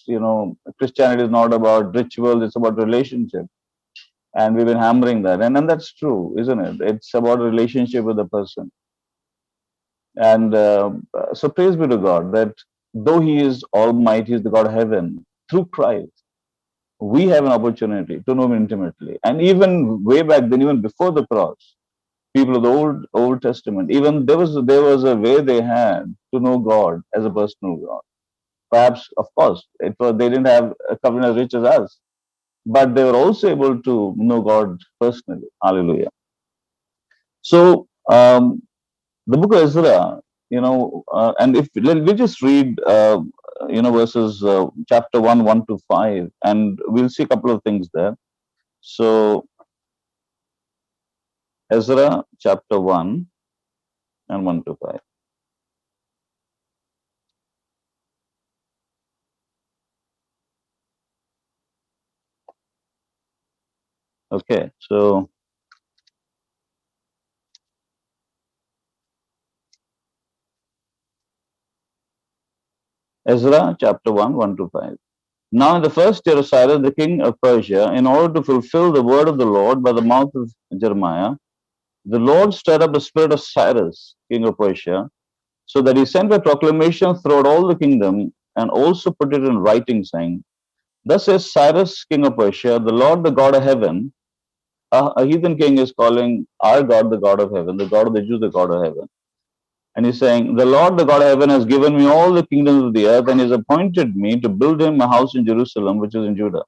Christianity is not about ritual, it's about relationship, and we've been hammering that, and that's true, isn't it? It's about a relationship with the person. And so praise be to God that though he is almighty, he is the God of heaven, through Christ, we have an opportunity to know him intimately. And even way back then, even before the cross, people of the Old Testament, even there was a way they had to know God as a personal God. Perhaps, of course, they didn't have a covenant as rich as us, but they were also able to know God personally. Hallelujah. So The book of Ezra, and if we just read, verses chapter 1, 1 to 5, and we'll see a couple of things there. So, Ezra chapter 1 and 1 to 5. Okay, so Ezra chapter 1, 1 to 5. Now, in the first year of Cyrus, the king of Persia, in order to fulfill the word of the Lord by the mouth of Jeremiah, the Lord stirred up the spirit of Cyrus, king of Persia, so that he sent a proclamation throughout all the kingdom and also put it in writing, saying, thus says Cyrus, king of Persia, the Lord, the God of heaven. A heathen king is calling our God the God of heaven, the God of the Jews, the God of heaven. And he's saying, the Lord, the God of heaven, has given me all the kingdoms of the earth and has appointed me to build him a house in Jerusalem, which is in Judah.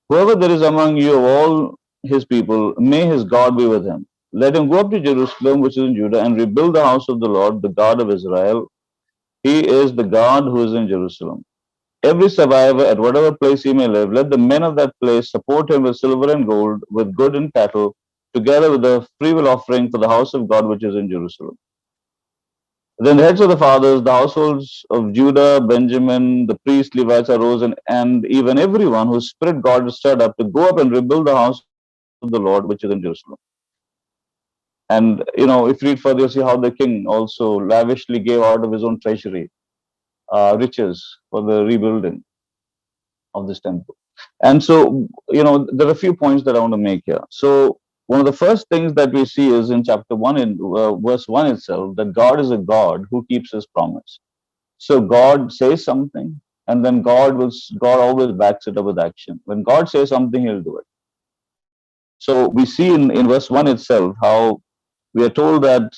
Whoever there is among you of all his people, may his God be with him. Let him go up to Jerusalem, which is in Judah, and rebuild the house of the Lord, the God of Israel. He is the God who is in Jerusalem. Every survivor, at whatever place he may live, let the men of that place support him with silver and gold, with good and cattle, together with the freewill offering for the house of God which is in Jerusalem. Then the heads of the fathers, the households of Judah, Benjamin, the priests, Levites arose, and even everyone whose spirit God stirred up to go up and rebuild the house of the Lord which is in Jerusalem. And if you read further, you see how the king also lavishly gave out of his own treasury riches for the rebuilding of this temple. And so, there are a few points that I want to make here. So, one of the first things that we see is in chapter 1, in verse 1 itself, that God is a God who keeps his promise. So, God says something, and then God always backs it up with action. When God says something, he'll do it. So, we see in verse 1 itself how we are told that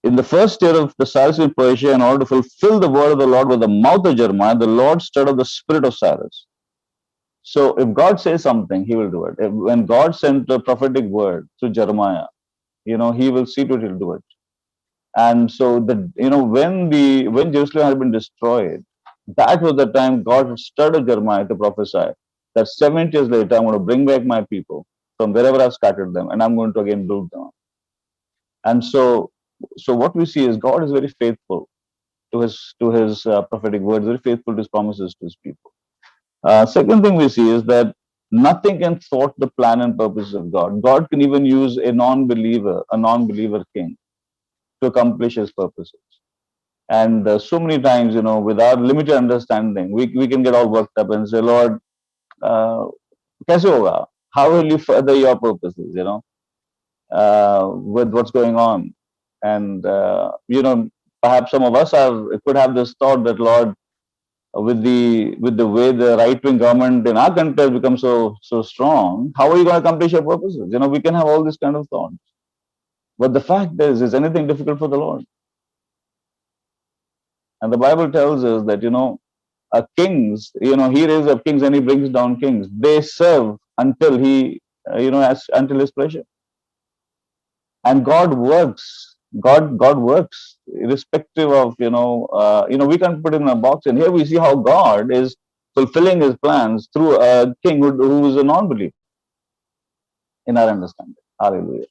in the first year of the Cyrus in Persia, in order to fulfill the word of the Lord with the mouth of Jeremiah, the Lord stirred up the spirit of Cyrus. So if God says something, he will do it. When God sent the prophetic word to Jeremiah, he will see to it, he'll do it. And so when Jerusalem had been destroyed, that was the time God had stirred up Jeremiah to prophesy that 70 years later, I'm going to bring back my people from wherever I've scattered them, and I'm going to again build them. And so what we see is God is very faithful to his prophetic words, very faithful to his promises to his people. Second thing we see is that nothing can thwart the plan and purposes of God. God can even use a non-believer king, to accomplish his purposes. And so many times, with our limited understanding, we can get all worked up and say, Lord, kaise hoga? How will you further your purposes, with what's going on? And, perhaps some of us could have this thought that, Lord, with the way the right wing government in our country has become so strong, how are you going to accomplish your purposes? We can have all these kind of thoughts. But the fact is anything difficult for the Lord? And the Bible tells us that kings, he raises up kings and he brings down kings. They serve until until his pleasure. And God works. God works irrespective of we can't put it in a box. And here we see how God is fulfilling his plans through a king who is a non-believer in our understanding. Hallelujah.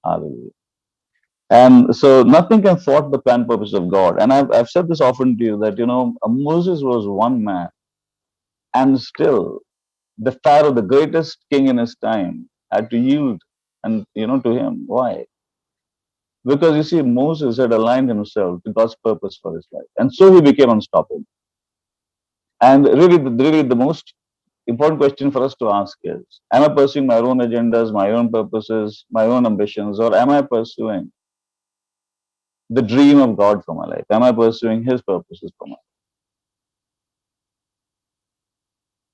Hallelujah. And so nothing can thwart the plan purpose of God. And I've said this often to you that Moses was one man, and still the Pharaoh, the greatest king in his time, had to yield and to him. Why? Because you see, Moses had aligned himself to God's purpose for his life. And so he became unstoppable. And really the most important question for us to ask is, am I pursuing my own agendas, my own purposes, my own ambitions, or am I pursuing the dream of God for my life? Am I pursuing his purposes for my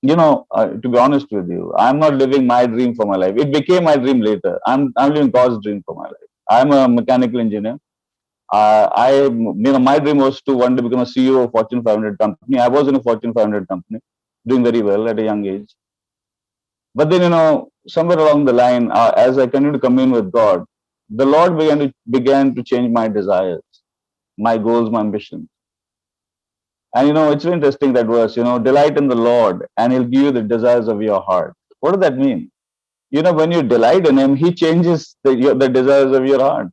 life? To be honest with you, I'm not living my dream for my life. It became my dream later. I'm living God's dream for my life. I'm a mechanical engineer. My dream was to one day become a CEO of Fortune 500 company. I was in a Fortune 500 company, doing very well at a young age. But then, somewhere along the line, as I continued to commune with God, the Lord began to change my desires, my goals, my ambitions. And it's very interesting, that verse, delight in the Lord and he'll give you the desires of your heart. What does that mean? When you delight in him, he changes the desires of your heart.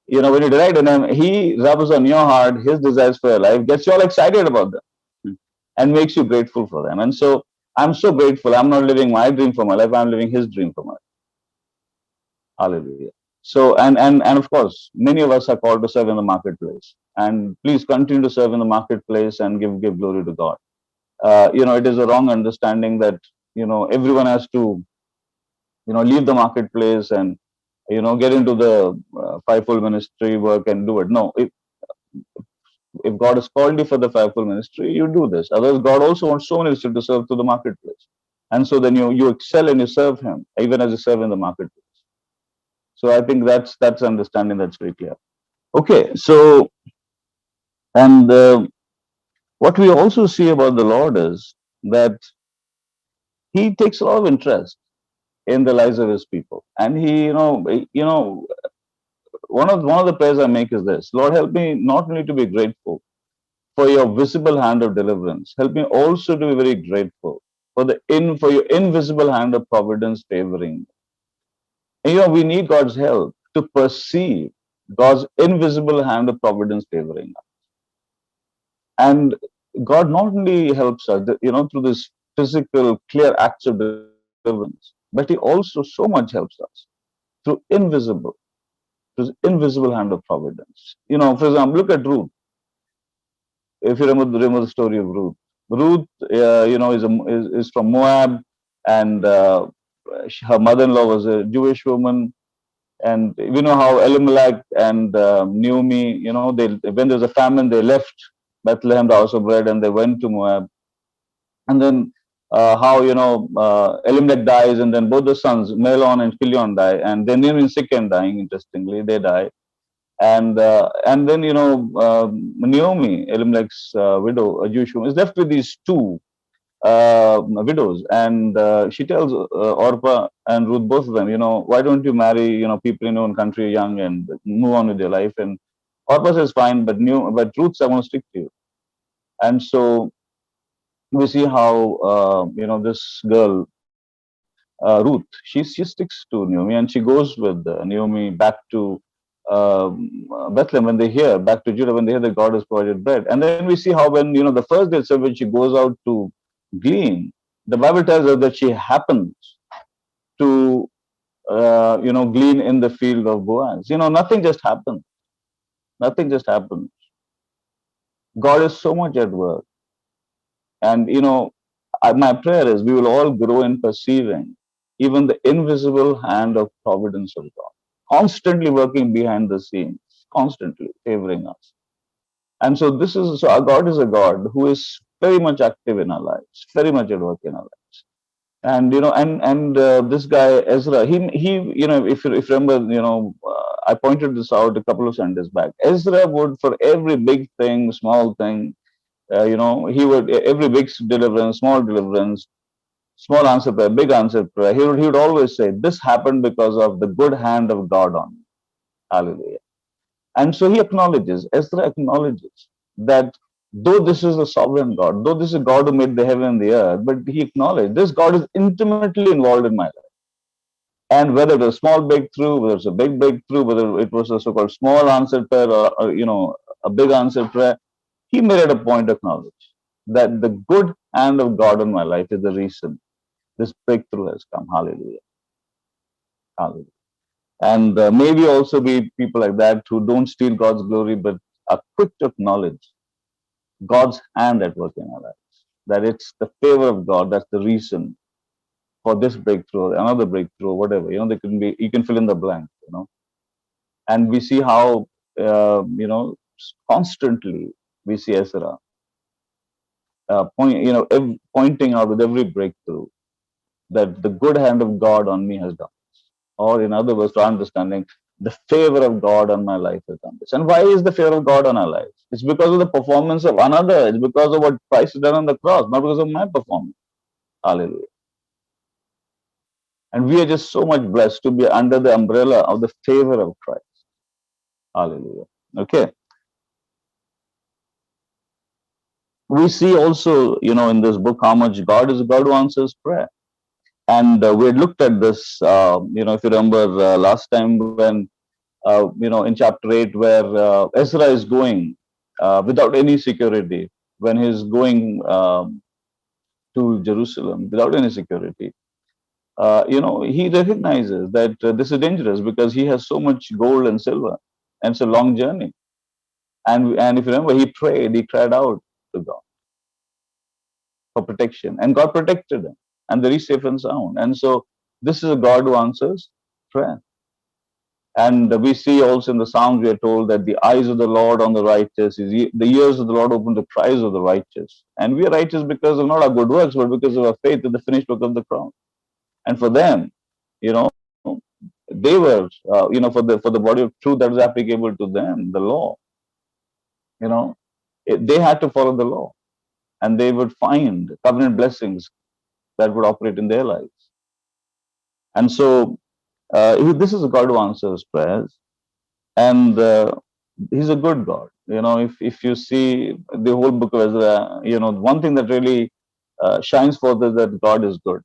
When you delight in him, he rubs on your heart his desires for your life, gets you all excited about them and makes you grateful for them. And so I'm so grateful. I'm not living my dream for my life. I'm living his dream for my life. Hallelujah. So, and of course, many of us are called to serve in the marketplace, and please continue to serve in the marketplace and give glory to God. It is a wrong understanding that, everyone has to, leave the marketplace and, get into the fivefold ministry work and do it. No, if God has called you for the fivefold ministry, you do this. Otherwise, God also wants so many to serve to the marketplace. And so then you excel and you serve him, even as you serve in the marketplace. So I think that's understanding that's very clear. Okay, so, and what we also see about the Lord is that he takes a lot of interest in the lives of his people. And he, one of the prayers I make is this: Lord, help me not only to be grateful for your visible hand of deliverance, help me also to be very grateful for your invisible hand of providence favoring. And, we need God's help to perceive God's invisible hand of providence favoring us. And God not only helps us, through this physical, clear acts of deliverance, but he also so much helps us through this invisible hand of providence. For example, look at Ruth. If you remember the story of Ruth. Ruth, is from Moab, and her mother-in-law was a Jewish woman. And we know how Elimelech and Naomi, when there's a famine, they left Bethlehem, the house of bread, and they went to Moab. And then how, Elimelech dies, and then both the sons, Mahlon and Chilion, die. And then Naomi is sick and dying, interestingly, they die. And then, Naomi, Elimelech's widow, a Jewish woman, is left with these two widows, and she tells Orpah and Ruth, both of them, why don't you marry, people in your own country, young, and move on with your life. And Orpah says, fine, but Ruth says, I want to stick to you. And so we see how this girl Ruth, she sticks to Naomi, and she goes with Naomi back to Bethlehem when they hear, back to Judah when they hear that God has provided bread. And then we see how when, the first day itself, when she goes out to glean, the Bible tells us that she happens to, glean in the field of Boaz. Nothing just happens. Nothing just happens. God is so much at work. And, my prayer is we will all grow in perceiving even the invisible hand of providence of God, constantly working behind the scenes, constantly favoring us. And so our God is a God who is very much active in our lives, very much at work in our lives. And, this guy, Ezra, he if you remember, I pointed this out a couple of Sundays back. Ezra would, for every big thing, small thing, he would, every big deliverance, small answer prayer, big answer prayer, he would always say, this happened because of the good hand of God on me. Hallelujah. And so Ezra acknowledges that though this is a sovereign God, though this is God who made the heaven and the earth, but he acknowledged this God is intimately involved in my life. And whether it was a small breakthrough, whether it's a big breakthrough, whether it was a so-called small answer prayer or a big answer prayer, he made it a point to acknowledge that the good hand of God on my life is the reason this breakthrough has come. Hallelujah. Hallelujah. And maybe also be people like that who don't steal God's glory, but are quick to acknowledge God's hand at work in our lives. That it's the favor of God that's the reason for this breakthrough, another breakthrough, whatever. They can be. You can fill in the blank. And we see how constantly we see Ezra pointing out with every breakthrough that the good hand of God on me has done. Or in other words, to understanding the favor of God on my life has done this. And why is the favor of God on our lives? It's because of the performance of another. It's because of what Christ has done on the cross, not because of my performance. Hallelujah. And we are just so much blessed to be under the umbrella of the favor of Christ. Hallelujah. Okay. We see also, in this book, how much God is a God who answers prayer. And we had looked at this, if you remember last time when, in chapter 8, where Ezra is going without any security, when he's going to Jerusalem without any security. He recognizes that this is dangerous because he has so much gold and silver, and it's a long journey. And if you remember, he prayed, he cried out to God for protection, and God protected him, and they reached safe and sound. And so, this is a God who answers prayer. And we see also in the Psalms, we are told that the eyes of the Lord on the righteous, the ears of the Lord open the cries of the righteous. And we are righteous because of not our good works, but because of our faith in the finished work of the cross. And for them, you know, they were, for the body of truth that was applicable to them, the law, they had to follow the law, and they would find covenant blessings that would operate in their lives. And so, this is a God who answers prayers, and He's a good God. If you see the whole book of Ezra, one thing that really shines forth is that God is good.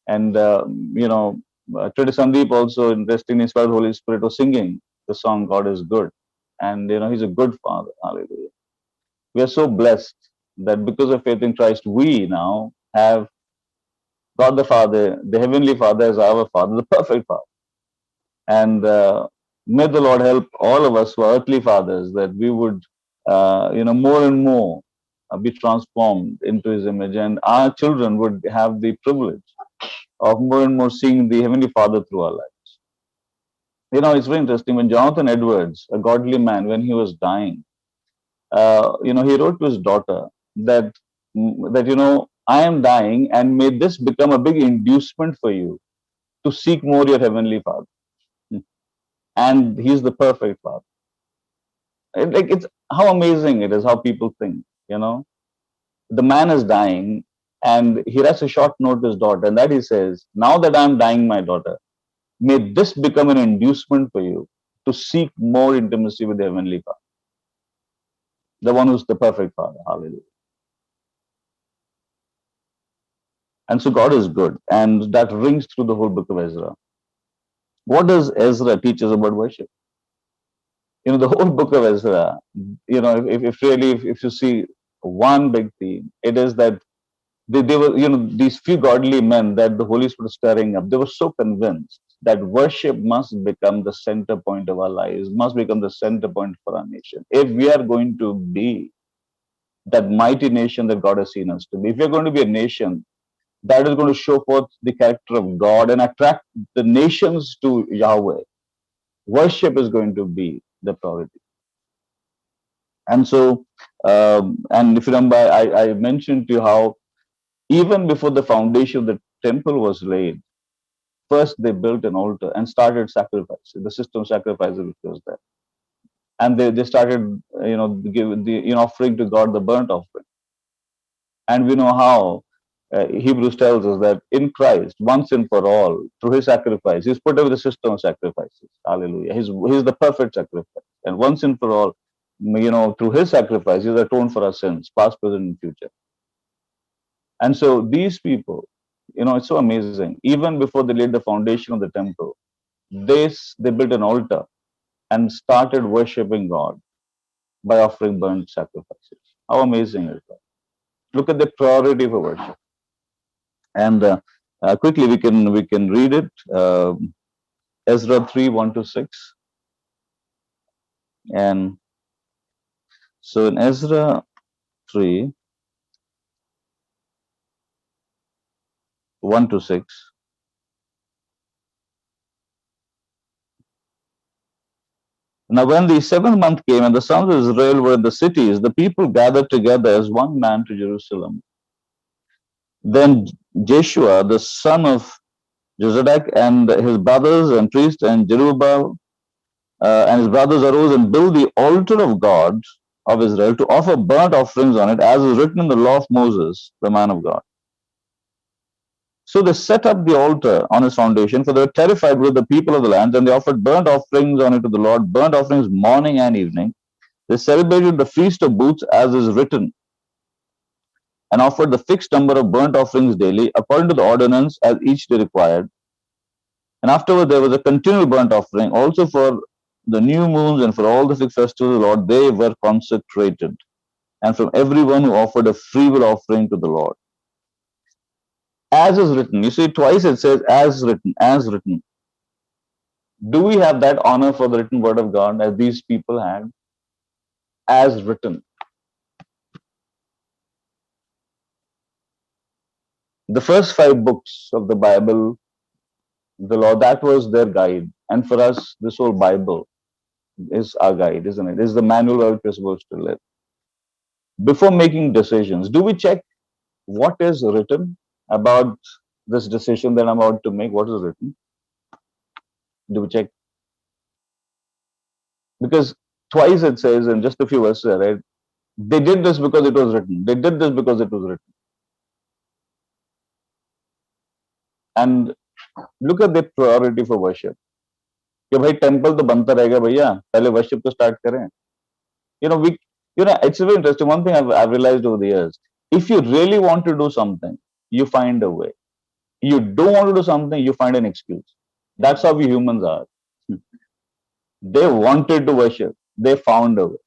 And today Sandeep also, interestingly inspired the Holy Spirit, was singing the song "God is Good," and He's a good Father. Hallelujah. We are so blessed that because of faith in Christ, we now have God the Father, the Heavenly Father, as our Father, the perfect Father. And may the Lord help all of us who are earthly fathers that we would, more and more be transformed into His image, and our children would have the privilege of more and more seeing the Heavenly Father through our lives. It's very interesting when Jonathan Edwards, a godly man, when he was dying, he wrote to his daughter that I am dying, and may this become a big inducement for you to seek more your Heavenly Father. And He's the perfect Father. It's how amazing it is how people think. The man is dying, and he writes a short note to his daughter, and that he says, "Now that I'm dying, my daughter, may this become an inducement for you to seek more intimacy with the Heavenly Father, the one who's the perfect Father." Hallelujah. And so God is good, and that rings through the whole book of Ezra. What does Ezra teach us about worship? The whole book of Ezra, if you see one big theme, it is that they were, these few godly men that the Holy Spirit was stirring up, they were so convinced that worship must become the center point of our lives, must become the center point for our nation. If we are going to be that mighty nation that God has seen us to be, if we're going to be a nation that is going to show forth the character of God and attract the nations to Yahweh, worship is going to be the priority. And so, and if you remember, I mentioned to you how even before the foundation of the temple was laid, first they built an altar and started sacrificing, the system of sacrifices which was there. And they started, give the offering to God, the burnt offering. And we know how Hebrews tells us that in Christ, once and for all, through His sacrifice, He's put away the system of sacrifices. Hallelujah. He's the perfect sacrifice. And once and for all, through His sacrifice, He's atoned for our sins, past, present, and future. And so these people, it's so amazing. Even before they laid the foundation of the temple, they built an altar and started worshiping God by offering burnt sacrifices. How amazing is that? Look at the priority for worship. And quickly we can read it. Ezra 3:1-6. And so in Ezra 3:1-6. Now, when the seventh month came and the sons of Israel were in the cities, the people gathered together as one man to Jerusalem. Then Jeshua, the son of Jozadak, and his brothers and priests, and Jerubbaal and his brothers arose and built the altar of God of Israel to offer burnt offerings on it, as is written in the law of Moses, the man of God. So they set up the altar on its foundation, for they were terrified with the people of the land, and they offered burnt offerings on it to the Lord, burnt offerings morning and evening. They celebrated the Feast of Booths as is written, and offered the fixed number of burnt offerings daily, according to the ordinance as each day required. And afterward there was a continual burnt offering, also for the new moons and for all the fixed festivals of the Lord, they were consecrated. And from everyone who offered a freewill offering to the Lord. As is written. You see, twice it says as written, as written. Do we have that honor for the written word of God as these people had? As written. The first 5 books of the Bible, the law, that was their guide. And for us, this whole Bible is our guide, isn't it? Is the manual we're supposed to live. Before making decisions, do we check what is written about this decision that I'm about to make? What is written? Do we check? Because twice it says in just a few verses, right? They did this because it was written. They did this because it was written. And look at the priority for worship. कि भाई temple तो बनता रहेगा भैया, पहले worship तो start करें. It's very interesting. One thing I've realized over the years, if you really want to do something, you find a way. You don't want to do something, you find an excuse. That's how we humans are. They wanted to worship, they found a way.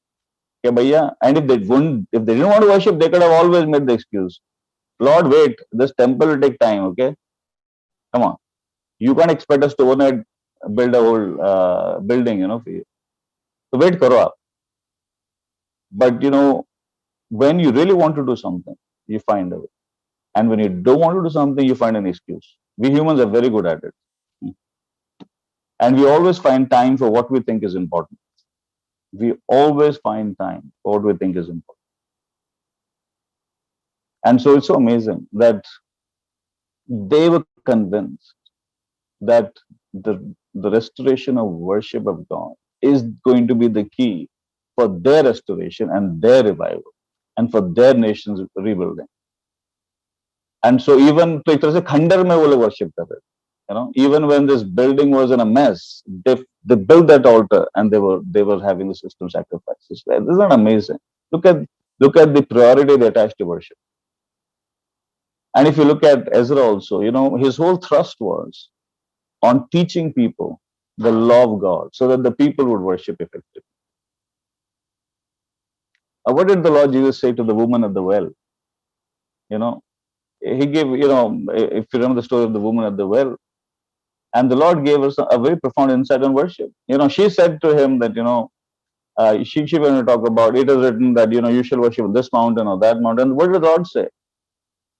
Okay, bhaiya, and if they didn't want to worship, they could have always made the excuse. Lord, wait, this temple will take time, okay? Come on. You can't expect us to overnight build a whole building, for you. So wait, karo aap. But when you really want to do something, you find a way. And when you don't want to do something, you find an excuse. We humans are very good at it. And we always find time for what we think is important. We always find time for what we think is important. And so it's so amazing that they were convinced that the restoration of worship of God is going to be the key for their restoration and their revival and for their nation's rebuilding. And so even तो एक तरह से खंडर में वो लोग worship कर रहे थे, even when this building was in a mess, they built that altar and they were having the system sacrifices. Isn't that amazing? Look at the priority they attached to worship. And if you look at Ezra also, his whole thrust was on teaching people the law of God so that the people would worship effectively. What did the Lord Jesus say to the woman at the well? He gave, if you remember the story of the woman at the well, and the Lord gave us a very profound insight on worship. She said to him that, she when to talk about, it is written that, you shall worship on this mountain or that mountain. What did the Lord say?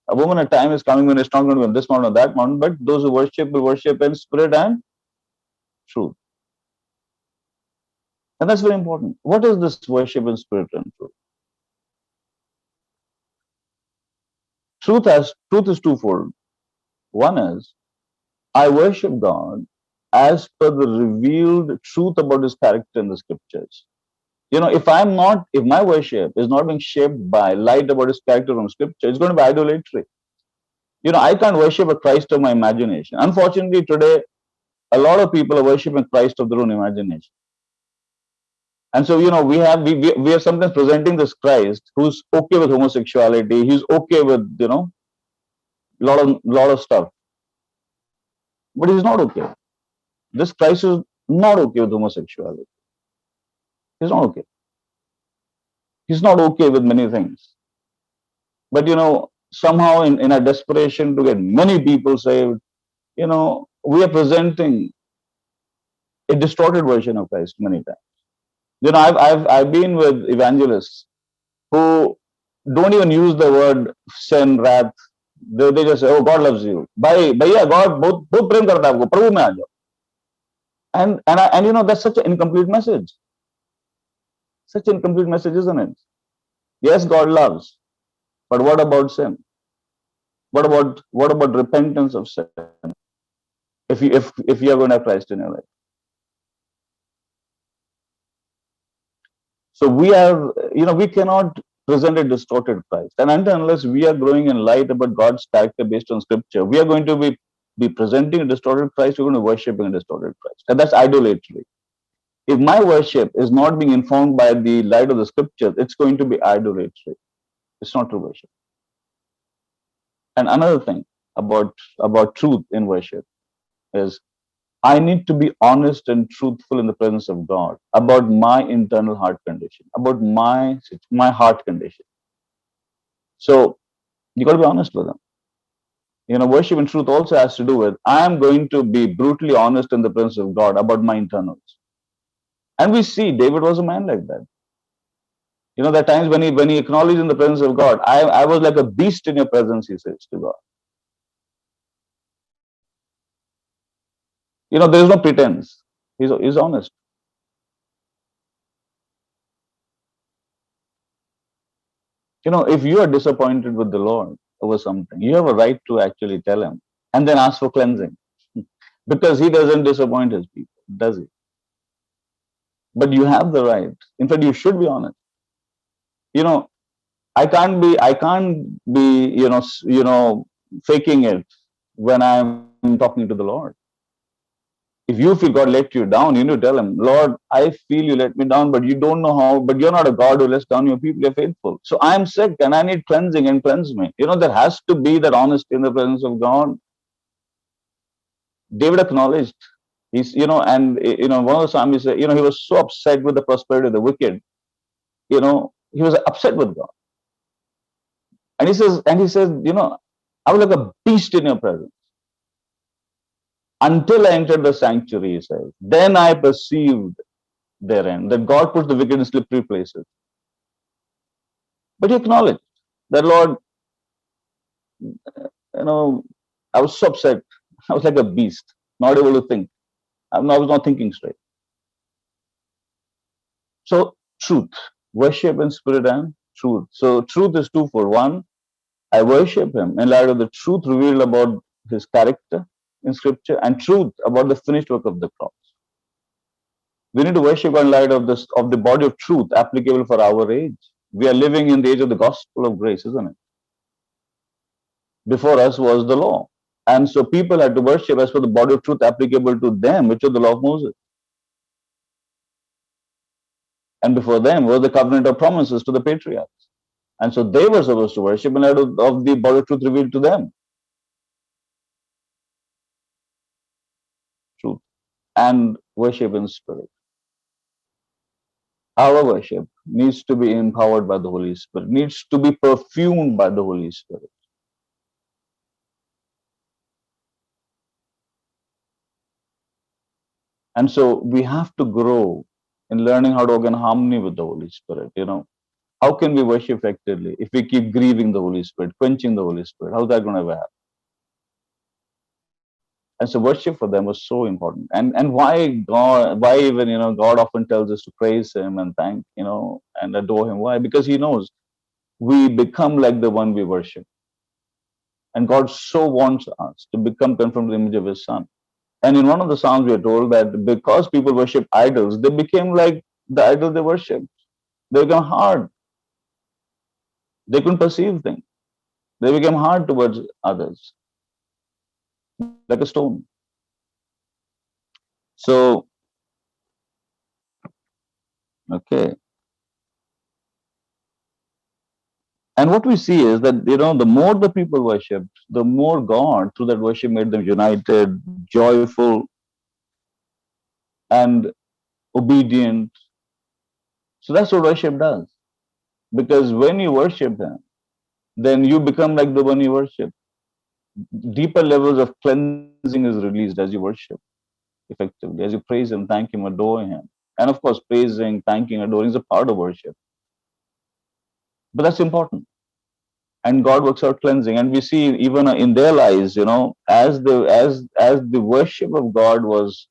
A woman, a time is coming when it's not going to be on this mountain or that mountain, but those who worship will worship in spirit and truth. And that's very important. What is this worship in spirit and truth? Truth is twofold. One is, I worship God as per the revealed truth about his character in the scriptures. If my worship is not being shaped by light about his character from scripture, it's going to be idolatry. I can't worship a Christ of my imagination. Unfortunately, today, a lot of people are worshiping Christ of their own imagination. And so, we are sometimes presenting this Christ who's okay with homosexuality. He's okay with, lot of stuff. But he's not okay. This Christ is not okay with homosexuality. He's not okay. He's not okay with many things. But, somehow in a desperation to get many people saved, we are presenting a distorted version of Christ many times. I've been with evangelists who don't even use the word sin, wrath. They just say, oh, God loves you. Bhaiya, God बहुत प्रेम करता है आपको, प्रभु में आ जाओ. And that's such an incomplete message. Such an incomplete message, isn't it? Yes, God loves, but what about sin? What about repentance of sin? If you are going to have Christ in your life. So we cannot present a distorted Christ. And until unless we are growing in light about God's character based on scripture, we are going to be presenting a distorted Christ, we're going to worship a distorted Christ. And that's idolatry. If my worship is not being informed by the light of the scriptures, it's going to be idolatry. It's not true worship. And another thing about truth in worship is I need to be honest and truthful in the presence of God about my internal heart condition, about my heart condition. So you got to be honest with Him. Worship in truth also has to do with I am going to be brutally honest in the presence of God about my internals. And we see David was a man like that. There are times when he acknowledged in the presence of God, I was like a beast in your presence, he says to God. There is no pretense. He's honest. If you are disappointed with the Lord over something, you have a right to actually tell Him and then ask for cleansing. Because He doesn't disappoint His people, does He? But you have the right. In fact, you should be honest. I can't be, faking it when I'm talking to the Lord. If you feel God let you down, you need to tell Him, Lord, I feel you let me down, but you don't know how, but you're not a God who lets down your people, you're faithful. So I'm sick and I need cleansing and cleanse me. There has to be that honesty in the presence of God. David acknowledged, one of the Psalms, he said, he was so upset with the prosperity of the wicked, he was upset with God. And he says, I was like a beast in your presence. Until I entered the sanctuary, he says. Then I perceived therein that God puts the wicked in slippery places. But he acknowledged that, Lord, I was so upset. I was like a beast, not able to think. I was not thinking straight. So, truth, worship in spirit and truth. So, truth is twofold. One, I worship Him in light of the truth revealed about His character in Scripture and truth about the finished work of the cross. We need to worship in light of the body of truth applicable for our age. We are living in the age of the gospel of grace, isn't it? Before us was the law. And so people had to worship as per the body of truth applicable to them, which was the law of Moses. And before them was the covenant of promises to the patriarchs. And so they were supposed to worship in light of the body of truth revealed to them. Truth. And worship in spirit. Our worship needs to be empowered by the Holy Spirit, needs to be perfumed by the Holy Spirit. And so we have to grow in learning how to work in harmony with the Holy Spirit. How can we worship effectively if we keep grieving the Holy Spirit, quenching the Holy Spirit? How's that going to happen? And so worship for them was so important. And why even, God often tells us to praise Him and thank, and adore Him. Why? Because He knows we become like the one we worship. And God so wants us to become conformed to the image of His Son. And in one of the Psalms, we are told that because people worship idols, they became like the idol they worshipped. They became hard. They couldn't perceive things. They became hard towards others, like a stone. So, okay. And what we see is that, the more the people worshipped, the more God, through that worship, made them united, joyful, and obedient. So that's what worship does. Because when you worship Him, then you become like the one you worship. Deeper levels of cleansing is released as you worship effectively, as you praise Him, thank Him, adore Him. And of course, praising, thanking, adoring is a part of worship. But that's important. And God works out cleansing. And we see even in their lives, as the worship of God was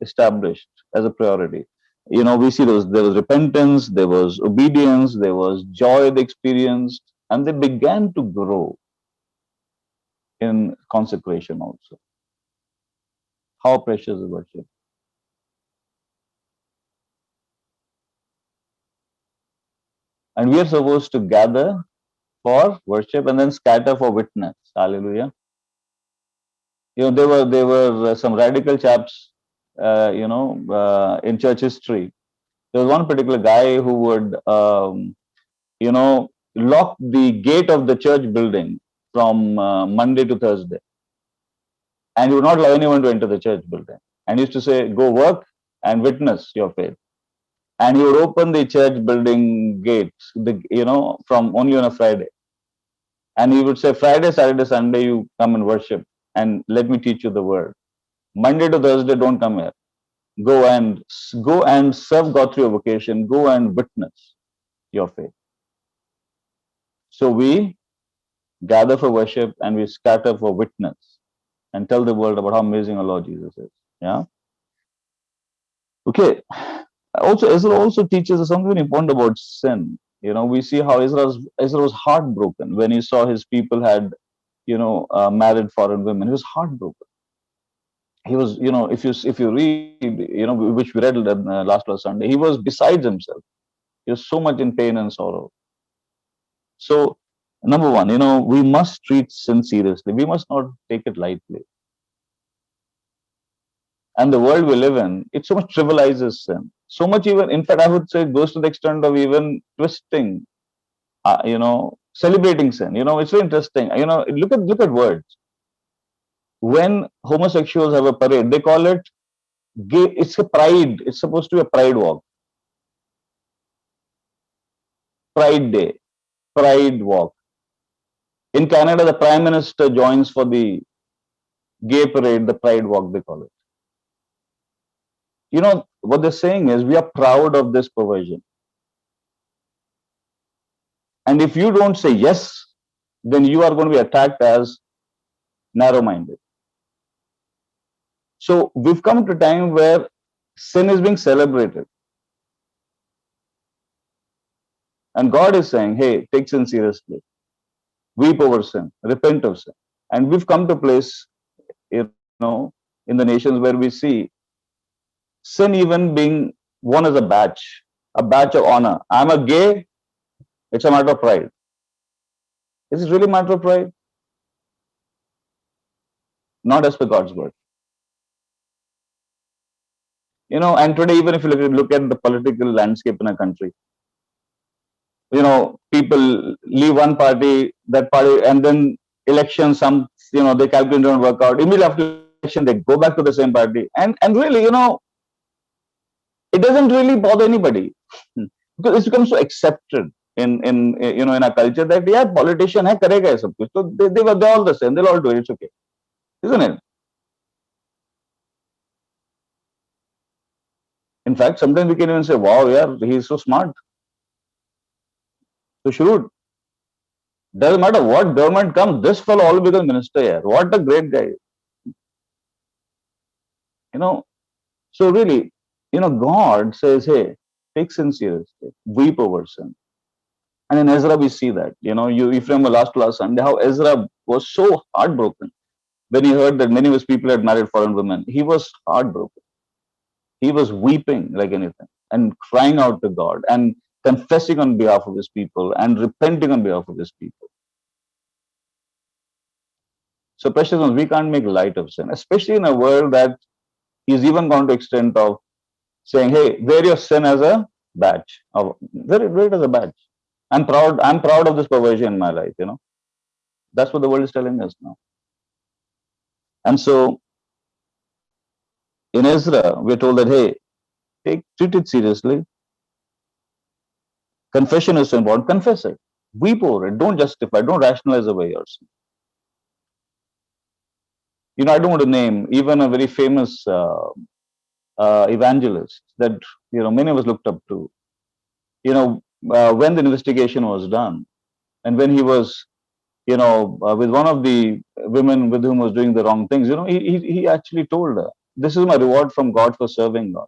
established as a priority, we see there was repentance, there was obedience, there was joy they experienced, and they began to grow in consecration also. How precious is worship? And we are supposed to gather for worship and then scatter for witness. Hallelujah. There were some radical chaps, in church history. There was one particular guy who would, lock the gate of the church building from Monday to Thursday, and he would not allow anyone to enter the church building. And he used to say, "Go work and witness your faith." And he would open the church building gates, from only on a Friday. And he would say, "Friday, Saturday, Sunday, you come and worship, and let me teach you the word. Monday to Thursday, don't come here. Go and serve God through your vocation. Go and witness your faith." So we gather for worship and we scatter for witness and tell the world about how amazing our Lord Jesus is. Yeah. Okay. Also, Ezra also teaches us something important about sin. We see how Ezra was heartbroken when he saw his people had, married foreign women. He was heartbroken. He was, if you read, which we read last Sunday, he was besides himself. He was so much in pain and sorrow. So, number one, we must treat sin seriously. We must not take it lightly. And the world we live in, it so much trivializes sin. So much, even, in fact, I would say, goes to the extent of even twisting, celebrating sin. It's very interesting. Look at words. When homosexuals have a parade, they call it gay. It's a pride. It's supposed to be a pride walk, pride day, pride walk. In Canada, the prime minister joins for the gay parade, the pride walk, they call it. What they're saying is, we are proud of this perversion. And if you don't say yes, then you are going to be attacked as narrow-minded. So we've come to a time where sin is being celebrated. And God is saying, hey, take sin seriously. Weep over sin, repent of sin. And we've come to a place, in the nations where we see sin even being worn as a badge of honor. I'm a gay, it's a matter of pride. Is it really a matter of pride? Not as per God's word. And today, even if you look at the political landscape in a country, people leave one party, that party, and then election, they calculate don't work out. Immediately after election, they go back to the same party. And really, it doesn't really bother anybody because it's become so accepted in our culture that, yeah, politician hai, karega hai sab kuch. So they're all the same. They'll all do it. It's okay. Isn't it? In fact, sometimes we can even say, wow, yeah, he's so smart. So shrewd. Doesn't matter what government comes, this fellow all becomes minister here. What a great guy. So really, God says, hey, take sin seriously, weep over sin. And in Ezra, we see that, if you remember last Sunday, how Ezra was so heartbroken when he heard that many of his people had married foreign women. He was heartbroken. He was weeping like anything and crying out to God and confessing on behalf of his people and repenting on behalf of his people. So, precious ones, we can't make light of sin, especially in a world that is even gone to extent of saying, hey, wear your sin as a badge. Wear it as a badge. I'm proud of this perversion in my life, That's what the world is telling us now. And so in Ezra, we're told that, hey, treat it seriously. Confession is so important. Confess it. Weep over it. Don't justify. Don't rationalize away your sin. I don't want to name even a very famous evangelist that many of us looked up to. When the investigation was done, and when he was, with one of the women with whom was doing the wrong things, he actually told her, "This is my reward from God for serving God."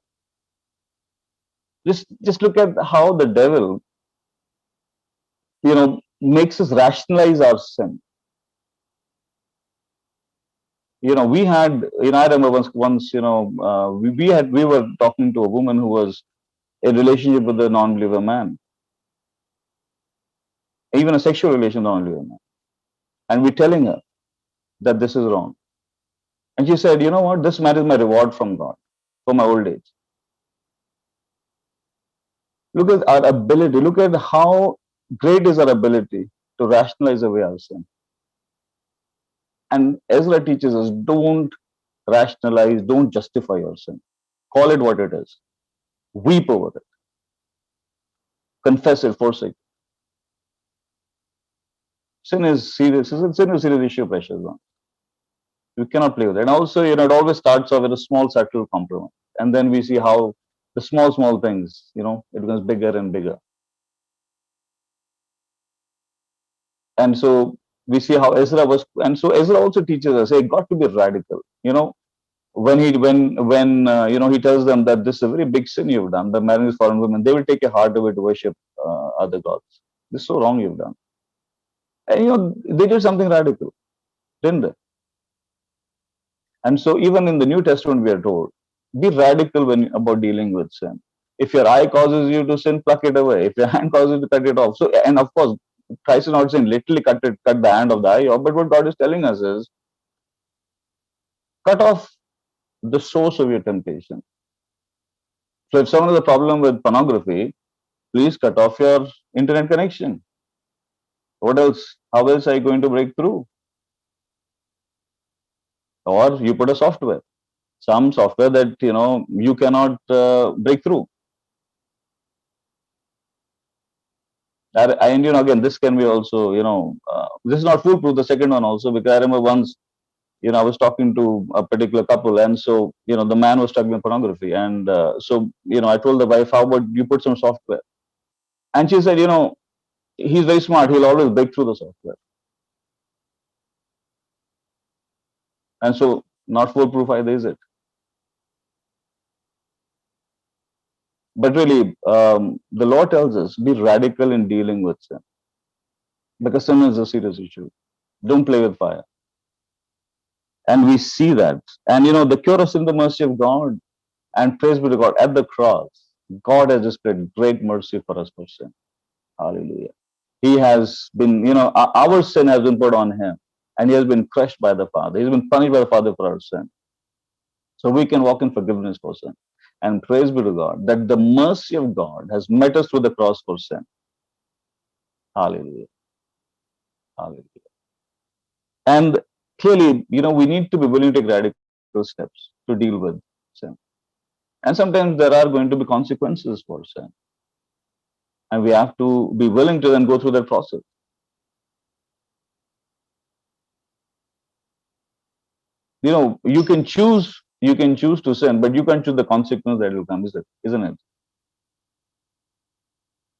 Just look at how the devil, makes us rationalize our sin. We had, I remember once, we were talking to a woman who was in a relationship with a non-believer man. even a sexual relation only with a man. And we're telling her that this is wrong. And she said, you know what? This man is my reward from God for my old age. Look at our ability. Look at how great is our ability to rationalize away our sin. And Ezra teaches us, don't rationalize, don't justify your sin. Call it what it is. Weep over it. Confess it, forsake it. Sin is serious. Sin is a serious issue, precious one. We cannot play with it. And also, it always starts off with a small, subtle compromise. And then we see how the small things, it becomes bigger and bigger. And so we see how Ezra was, and so Ezra also teaches us, hey, got to be radical. When he tells them that this is a very big sin you've done, the marrying these foreign women, they will take a hard way to worship other gods. This is so wrong you've done. And they did something radical, didn't they? And so even in the New Testament, we are told, be radical about dealing with sin. If your eye causes you to sin, pluck it away. If your hand causes you to cut it off. So, and of course, Christ is not saying literally cut the hand of the eye off, but what God is telling us is cut off the source of your temptation. So if someone has a problem with pornography, please cut off your internet connection. What else? How else are you going to break through? Or you put a software, some software that you cannot break through. And again, this can be also, this is not foolproof. The second one also, because I remember once, I was talking to a particular couple, and so the man was struggling with pornography, and so I told the wife, how about you put some software? And she said, he's very smart. He'll always break through the software. And so, not foolproof either, is it? But really, the law tells us, be radical in dealing with sin. Because sin is a serious issue. Don't play with fire. And we see that. And the cure of sin, the mercy of God. And praise be to God, at the cross, God has displayed great mercy for us for sin. Hallelujah. He has been, our sin has been put on him. And he has been crushed by the Father. He's been punished by the Father for our sin. So we can walk in forgiveness for sin. And praise be to God that the mercy of God has met us through the cross for sin. Hallelujah. Hallelujah. And clearly, we need to be willing to take radical steps to deal with sin. And sometimes there are going to be consequences for sin. And we have to be willing to then go through that process. You can choose to sin, but you can't choose the consequence that will come, isn't it?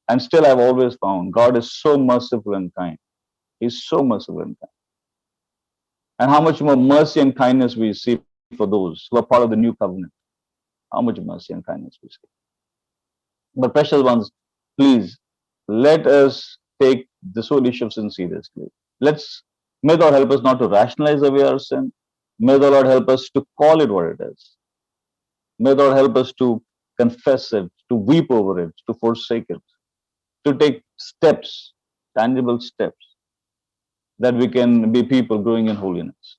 And still, I've always found God is so merciful and kind. He's so merciful and kind. And how much more mercy and kindness we see for those who are part of the new covenant. How much mercy and kindness we see. But precious ones, please, let us take this whole issue of sin seriously. May God help us not to rationalize away our sin. May the Lord help us to call it what it is. May the Lord help us to confess it, to weep over it, to forsake it, to take steps, tangible steps, that we can be people growing in holiness.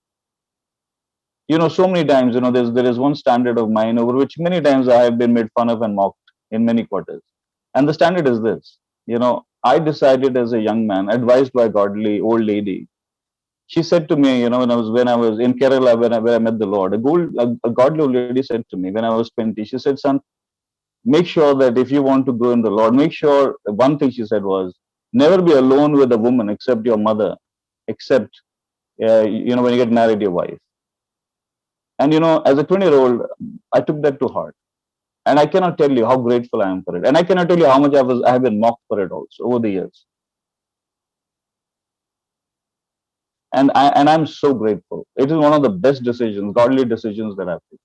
So many times, there is one standard of mine over which many times I have been made fun of and mocked in many quarters. And the standard is this. I decided as a young man, advised by a godly old lady. She said to me, when I was in Kerala, where I met the Lord, a godly old lady said to me when I was 20, she said, son, make sure that if you want to grow in the Lord, make sure, one thing she said was, never be alone with a woman except your mother, except, when you get married, your wife. And, as a 20-year-old, I took that to heart. And I cannot tell you how grateful I am for it. And I cannot tell you how much I have been mocked for it also over the years. And I'm so grateful. It is one of the best decisions, godly decisions that I've taken.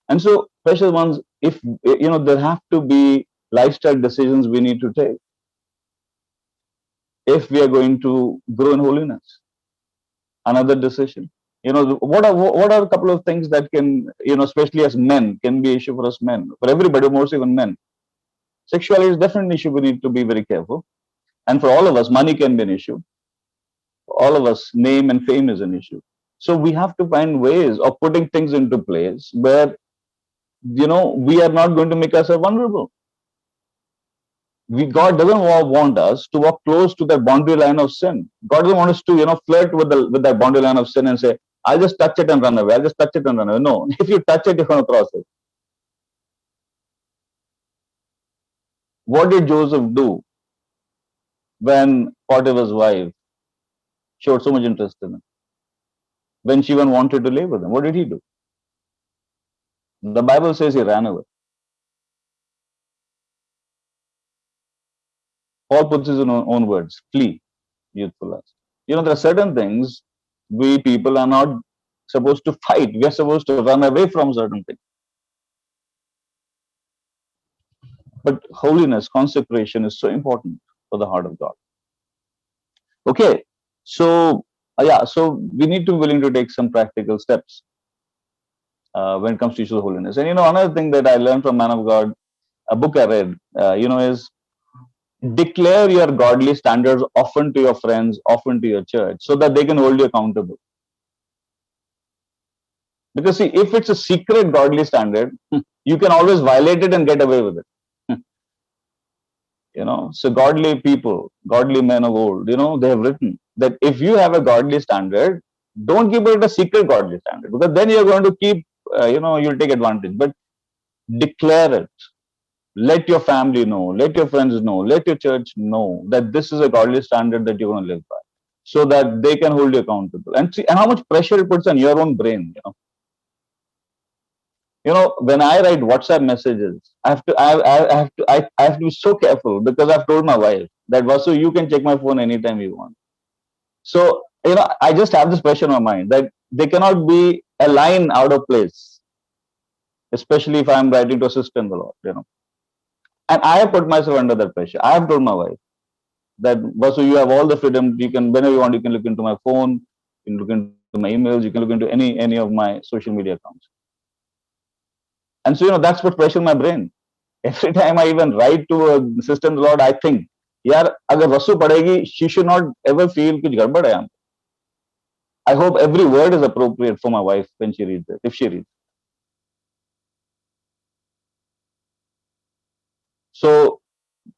And so, precious ones, if there have to be lifestyle decisions we need to take if we are going to grow in holiness. Another decision. What are a couple of things that can, especially as men, can be issue for us men, for everybody, mostly even men. Sexuality is definitely an issue we need to be very careful. And for all of us, money can be an issue. For all of us, name and fame is an issue. So we have to find ways of putting things into place where, we are not going to make ourselves vulnerable. God doesn't want us to walk close to that boundary line of sin. God doesn't want us to, flirt with that boundary line of sin and say, I'll just touch it and run away. I'll just touch it and run away. No, if you touch it, you're going to cross it. What did Joseph do when Potiphar's wife showed so much interest in him? When she even wanted to live with him, what did he do? The Bible says he ran away. Paul puts his own words, flee, youthful lust. There are certain things we people are not supposed to fight. We are supposed to run away from certain things. But holiness, consecration is so important for the heart of God. Okay, so so we need to be willing to take some practical steps when it comes to issue of holiness. And another thing that I learned from Man of God, a book I read, is declare your godly standards often to your friends, often to your church, so that they can hold you accountable. Because see, if it's a secret godly standard, you can always violate it and get away with it. So godly people, godly men of old, they have written that if you have a godly standard, don't keep it a secret godly standard, because then you're going to keep, you'll take advantage. But declare it. Let your family know, let your friends know, let your church know that this is a godly standard that you're going to live by, so that they can hold you accountable. And see, and how much pressure it puts on your own brain. When I write WhatsApp messages, I have to be so careful, because I've told my wife that, Vasu, you can check my phone anytime you want. So, I just have this pressure in my mind that they cannot be a line out of place, especially if I'm writing to a sister in the Lord, And I have put myself under that pressure. I have told my wife that, Vasu, you have all the freedom. You can, whenever you want, you can look into my phone, you can look into my emails, you can look into any of my social media accounts. And so, that's what pressure my brain. Every time I even write to a sister in the Lord, I think, yaar, agar Vasu padegi, she should not ever feel kuch gadbad hai. I hope every word is appropriate for my wife when she reads it, if she reads. So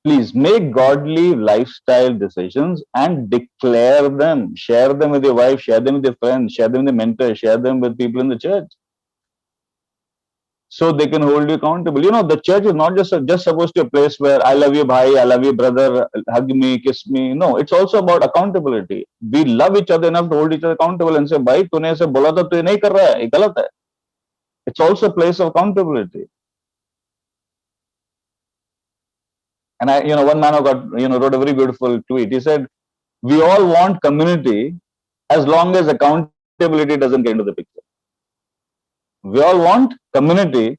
please make godly lifestyle decisions and declare them. Share them with your wife, share them with your friends, share them with your mentors, share them with people in the church, so they can hold you accountable. The church is not just supposed to be a place where I love you, bhai, I love you, brother, hug me, kiss me. No, it's also about accountability. We love each other enough to hold each other accountable and say, bhai, तूने ऐसे बोला था, तू ये नहीं कर रहा है, ये गलत है. It's also a place of accountability. And one man wrote a very beautiful tweet. He said, we all want community as long as accountability doesn't get into the picture. We all want community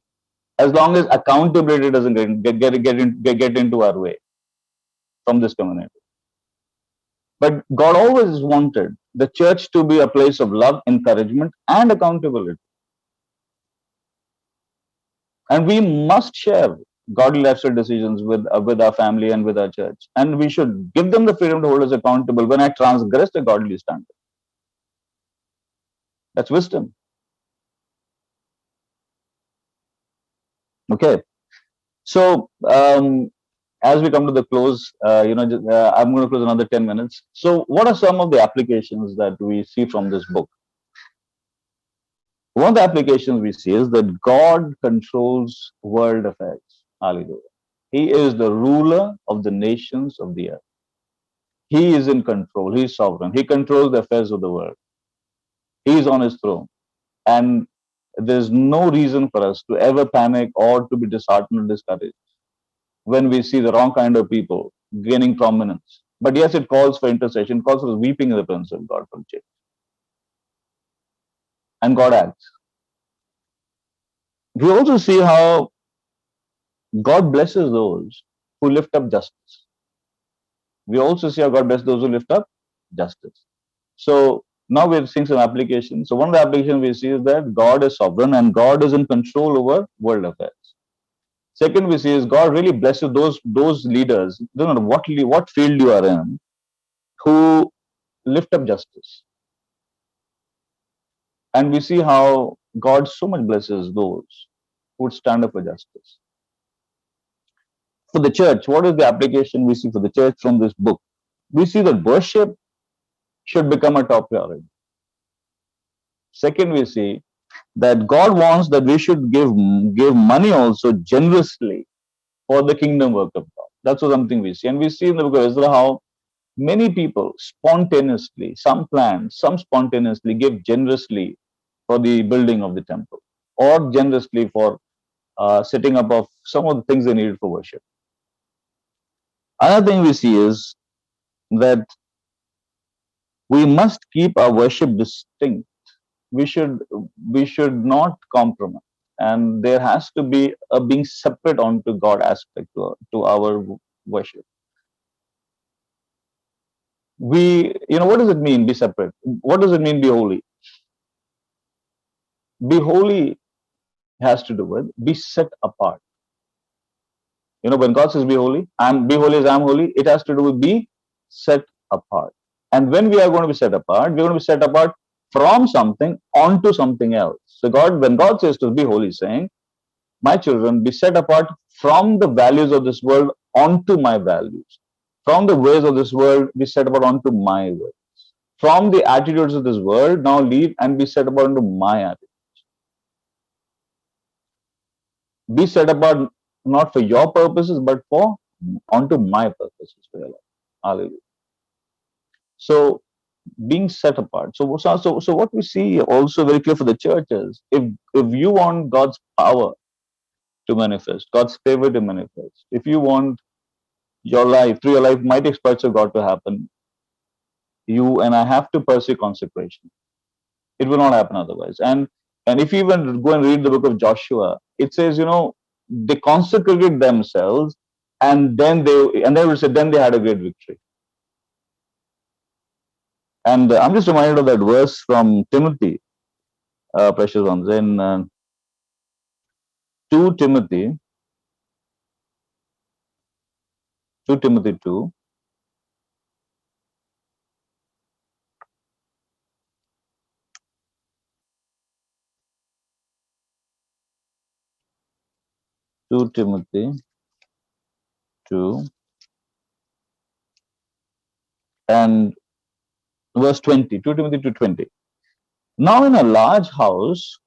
as long as accountability doesn't get into our way from this community. But God always wanted the church to be a place of love, encouragement, and accountability. And we must share godly lifestyle decisions with our family and with our church. And we should give them the freedom to hold us accountable when I transgress the godly standard. That's wisdom. Okay. So, as we come to the close, I'm going to close another 10 minutes. So what are some of the applications that we see from this book? One of the applications we see is that God controls world affairs. Hallelujah. He is the ruler of the nations of the earth. He is in control. He is sovereign. He controls the affairs of the world. He is on his throne. And there's no reason for us to ever panic or to be disheartened or discouraged when we see the wrong kind of people gaining prominence. But yes, it calls for intercession, calls for weeping in the presence of God for change. And God acts. We also see how God blesses those who lift up justice. We also see how God blesses those who lift up justice. So now we're seeing some applications. So one of the applications we see is that God is sovereign and God is in control over world affairs. Second, we see is God really blesses those leaders, no matter what field you are in, who lift up justice. And we see how God so much blesses those who would stand up for justice. For the church, what is the application we see for the church from this book? We see that worship should become a top priority. Second, we see that God wants that we should give money also generously for the kingdom work of God. That's something we see. And we see in the book of Ezra how many people spontaneously, some spontaneously give generously for the building of the temple, or generously for setting up of some of the things they needed for worship. Another thing we see is that we must keep our worship distinct. We should not compromise, and there has to be a being separate onto God aspect to our worship. What does it mean be separate? What does it mean be holy? Be holy has to do with be set apart. When God says be holy, be holy as I'm holy, it has to do with be set apart. And when we are going to be set apart, we're going to be set apart from something onto something else. So when God says to be holy, saying, my children, be set apart from the values of this world onto my values. From the ways of this world, be set apart onto my ways. From the attitudes of this world, now leave and be set apart into my attitude. Be set apart not for your purposes, but for onto my purposes for your life. Hallelujah. So being set apart. So what we see also very clear for the church is if you want God's power to manifest, God's favor to manifest, if you want your life, through your life, mighty exploits of God to happen, you and I have to pursue consecration. It will not happen otherwise. And if you even go and read the book of Joshua, it says, they consecrated themselves, and then they will say, then they had a great victory. And I'm just reminded of that verse from Timothy, precious ones, in 2 Timothy, 2 Timothy 2. Two Timothy 2 and verse 20, 2 Timothy 2:20. Now in a large house,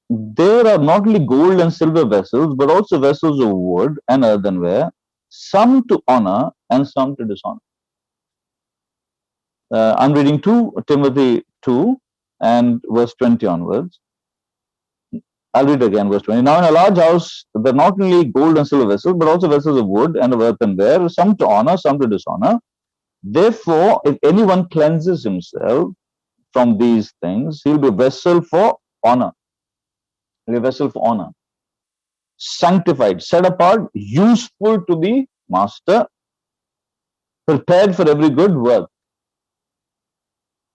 there are not only gold and silver vessels, but also vessels of wood and earthenware, some to honor and some to dishonor. I'm reading 2 Timothy 2 and verse 20 onwards. I'll read again, verse 20. Now in a large house, there are not only gold and silver vessels, but also vessels of wood and of earthenware, some to honor, some to dishonor. Therefore, if anyone cleanses himself from these things, he'll be a vessel for honor. A vessel for honor. Sanctified, set apart, useful to the master, prepared for every good work.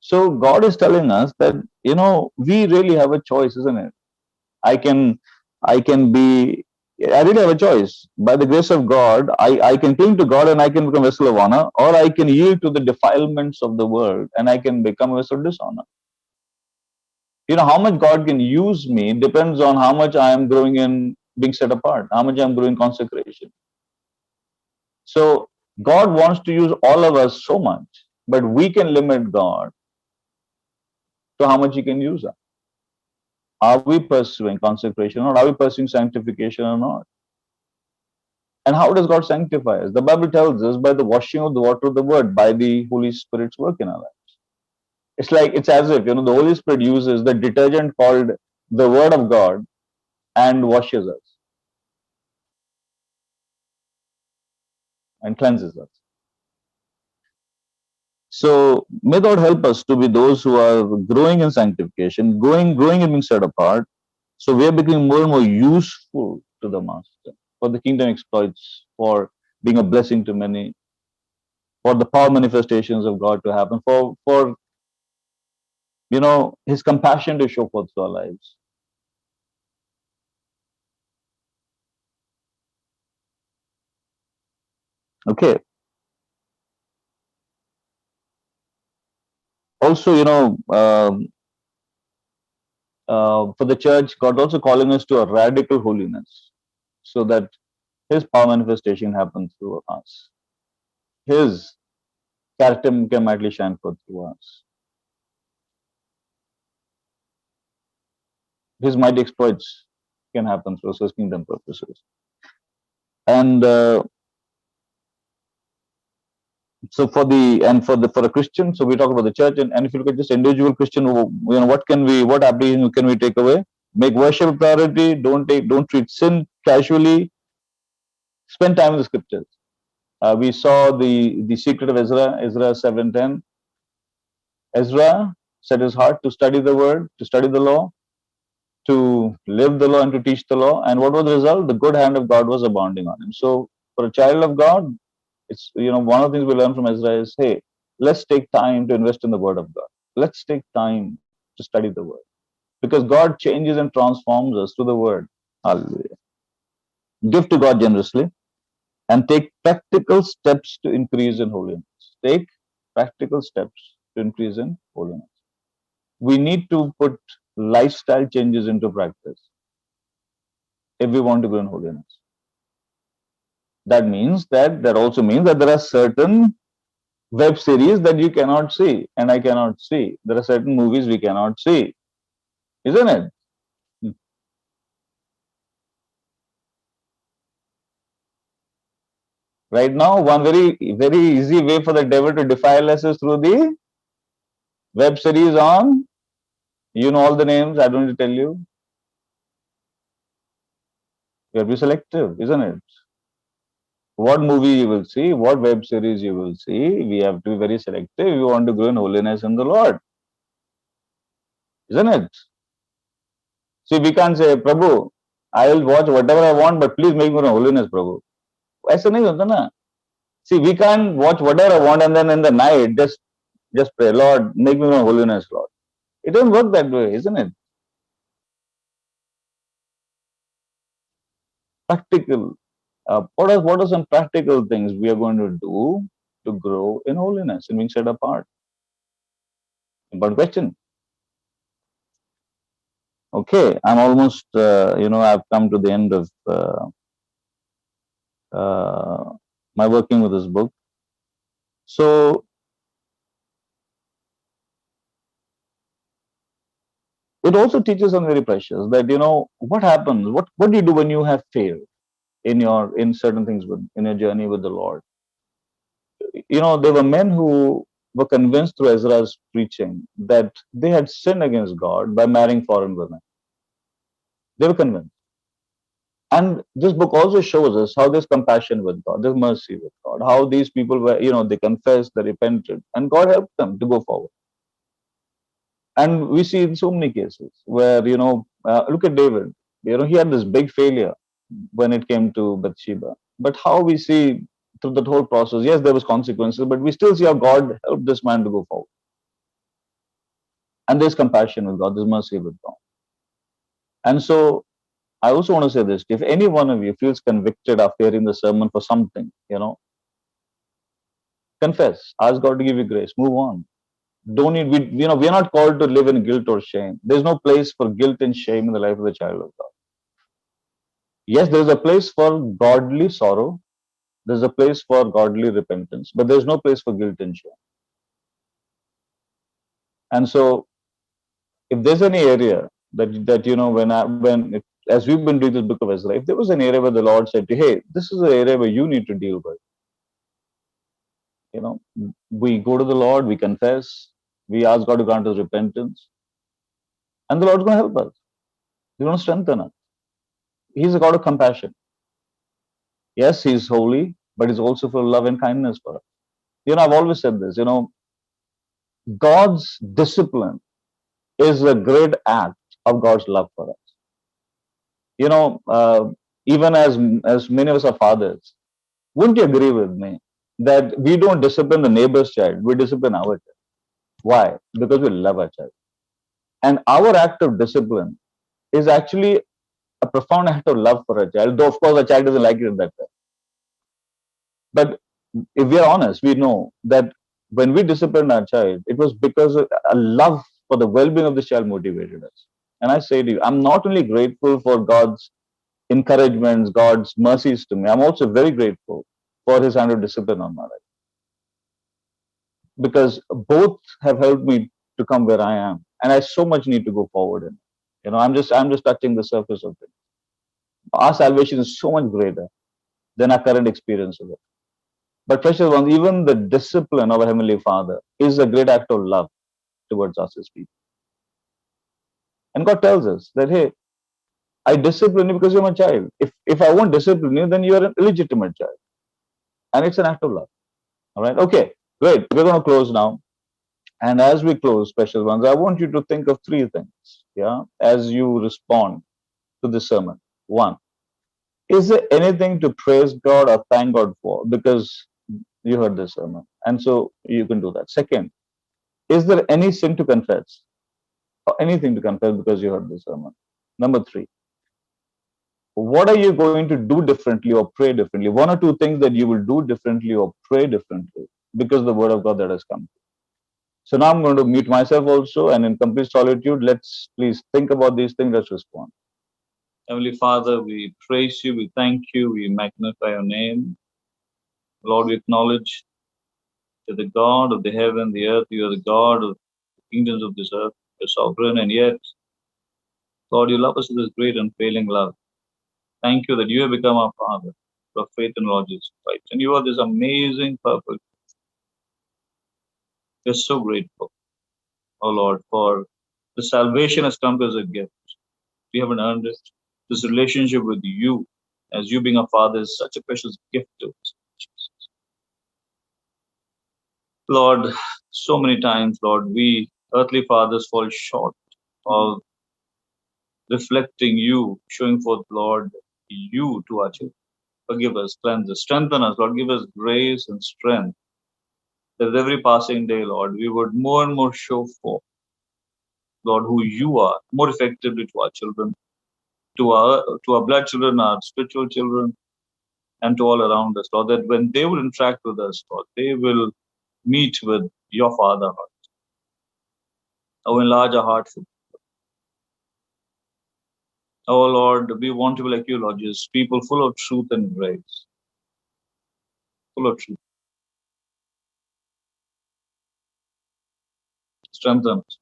So God is telling us that, we really have a choice, isn't it? I really have a choice. By the grace of God, I can cling to God and I can become a vessel of honor, or I can yield to the defilements of the world and I can become a vessel of dishonor. How much God can use me depends on how much I am growing in being set apart, how much I'm growing in consecration. So God wants to use all of us so much, but we can limit God to how much He can use us. Are we pursuing consecration or are we pursuing sanctification or not? And how does God sanctify us? The Bible tells us by the washing of the water of the word, by the Holy Spirit's work in our lives. It's as if, the Holy Spirit uses the detergent called the Word of God and washes us and cleanses us. So may God help us to be those who are growing in sanctification, growing in being set apart. So we are becoming more and more useful to the Master for the kingdom exploits, for being a blessing to many, for the power manifestations of God to happen, for His compassion to show forth to our lives. Okay. Also, for the church, God also calling us to a radical holiness, so that His power manifestation happens through us. His character can mightily shine forth through us. His mighty exploits can happen through His kingdom purposes. And so for a Christian, so we talk about the church, and if you look at just individual Christian, what application can we take away? Make worship a priority. Don't treat sin casually. Spend time in the scriptures. We saw the secret of Ezra 7:10. Ezra set his heart to study the word, to study the law, to live the law, and to teach the law. And what was the result? The good hand of God was abounding on him. So for a child of God, it's one of the things we learn from Ezra is, hey, let's take time to invest in the word of God. Let's take time to study the word, because God changes and transforms us through the word. Hallelujah. Give to God generously and take practical steps to increase in holiness. Take practical steps to increase in holiness. We need to put lifestyle changes into practice if we want to grow in holiness. That also means that there are certain web series that you cannot see and I cannot see. There are certain movies we cannot see, isn't it? Right now, one very very easy way for the devil to defile us is through the web series on, all the names. I don't need to tell you. You have to be selective, isn't it? What movie you will see, what web series you will see. We have to be very selective. We want to grow in holiness in the Lord, isn't it? See, we can't say, Prabhu, I will watch whatever I want, but please make me grow in holiness, Prabhu. ऐसा नहीं होता ना. See, we can't watch whatever I want and then in the night just pray, Lord, make me grow in holiness, Lord. It doesn't work that way, isn't it? Practical. What are some practical things we are going to do to grow in holiness and being set apart? Important question. Okay, I'm almost, I've come to the end of my working with this book. So it also teaches something very precious, that what happens, what do you do when you have failed in certain things in your journey with the Lord. There were men who were convinced through Ezra's preaching that they had sinned against God by marrying foreign women. They were convinced. And this book also shows us how there's compassion with God, there's mercy with God, how these people were, they confessed, they repented, and God helped them to go forward. And we see in so many cases where, look at David. He had this big failure when it came to Bathsheba. But how we see through that whole process, yes, there was consequences, but we still see how God helped this man to go forward. And there's compassion with God, there's mercy with God. And so I also want to say this: if any one of you feels convicted after hearing the sermon for something, confess, ask God to give you grace, move on. Don't need we are not called to live in guilt or shame. There's no place for guilt and shame in the life of the child of God. Yes, there's a place for godly sorrow, there's a place for godly repentance, but there's no place for guilt and shame. And so, if there's any area as we've been doing this book of Ezra, if there was an area where the Lord said to you, hey, this is an area where you need to deal with, we go to the Lord, we confess, we ask God to grant us repentance, and the Lord's going to help us. He's going to strengthen us. He's a God of compassion. Yes, He's holy, but He's also full of love and kindness for us. I've always said this, God's discipline is a great act of God's love for us. Even as many of us are fathers, wouldn't you agree with me that we don't discipline the neighbor's child, we discipline our child? Why? Because we love our child. And our act of discipline is actually a profound act of love for a child, though of course a child doesn't like it at that time. But if we are honest, we know that when we disciplined our child, it was because a love for the well-being of the child motivated us. And I say to you, I'm not only grateful for God's encouragements, God's mercies to me, I'm also very grateful for His hand of discipline on my life, because both have helped me to come where I am, and I so much need to go forward in. I'm just touching the surface of it. Our salvation is so much greater than our current experience of it. But precious ones, even the discipline of our Heavenly Father is a great act of love towards us as people. And God tells us that, hey, I discipline you because you're my child. If I won't discipline you, then you're an illegitimate child. And it's an act of love. All right. Okay, great. We're going to close now. And as we close, special ones, I want you to think of three things, yeah, as you respond to this sermon. One, is there anything to praise God or thank God for because you heard this sermon? And so you can do that. Second, is there any sin to confess or anything to confess because you heard this sermon? Number three, what are you going to do differently or pray differently? One or two things that you will do differently or pray differently because of the word of God that has come. So now I'm going to mute myself also, and in complete solitude, let's please think about these things. Let's respond. Heavenly Father, we praise you, we thank you, we magnify your name. Lord, we acknowledge that the God of the heaven, the earth, you are the God of the kingdoms of this earth, you're sovereign, and yet, Lord, you love us with this great unfailing love. Thank you that you have become our Father, for faith in Lord Jesus Christ. And you are this amazing, perfect. We're so grateful, oh Lord, for the salvation has come as a gift. We haven't earned it. This relationship with you, as you being a father, is such a precious gift to us. Jesus. Lord, so many times, Lord, we earthly fathers fall short of reflecting you, showing forth, Lord, you to our children. Forgive us, cleanse us, strengthen us, Lord, give us grace and strength. That with every passing day, Lord, we would more and more show forth, Lord, who you are, more effectively to our children, to our blood children, our spiritual children, and to all around us, Lord, that when they will interact with us, Lord, they will meet with your Father heart. Oh, enlarge our heart. Oh, Lord, we want to be like you, Lord, just people full of truth and grace, full of truth. Strengthen us.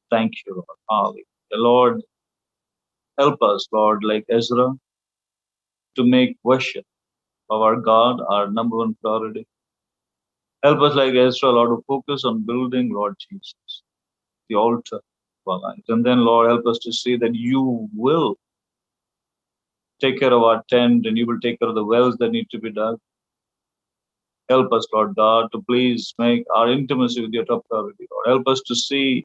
Thank you, Lord. Hallelujah. Lord, help us, Lord, like Ezra, to make worship of our God our number one priority. Help us, like Ezra, Lord, to focus on building, Lord Jesus, the altar of our lives. And then, Lord, help us to see that you will take care of our tent and you will take care of the wells that need to be dug. Help us, Lord God, to please make our intimacy with your top priority, Lord. Help us to see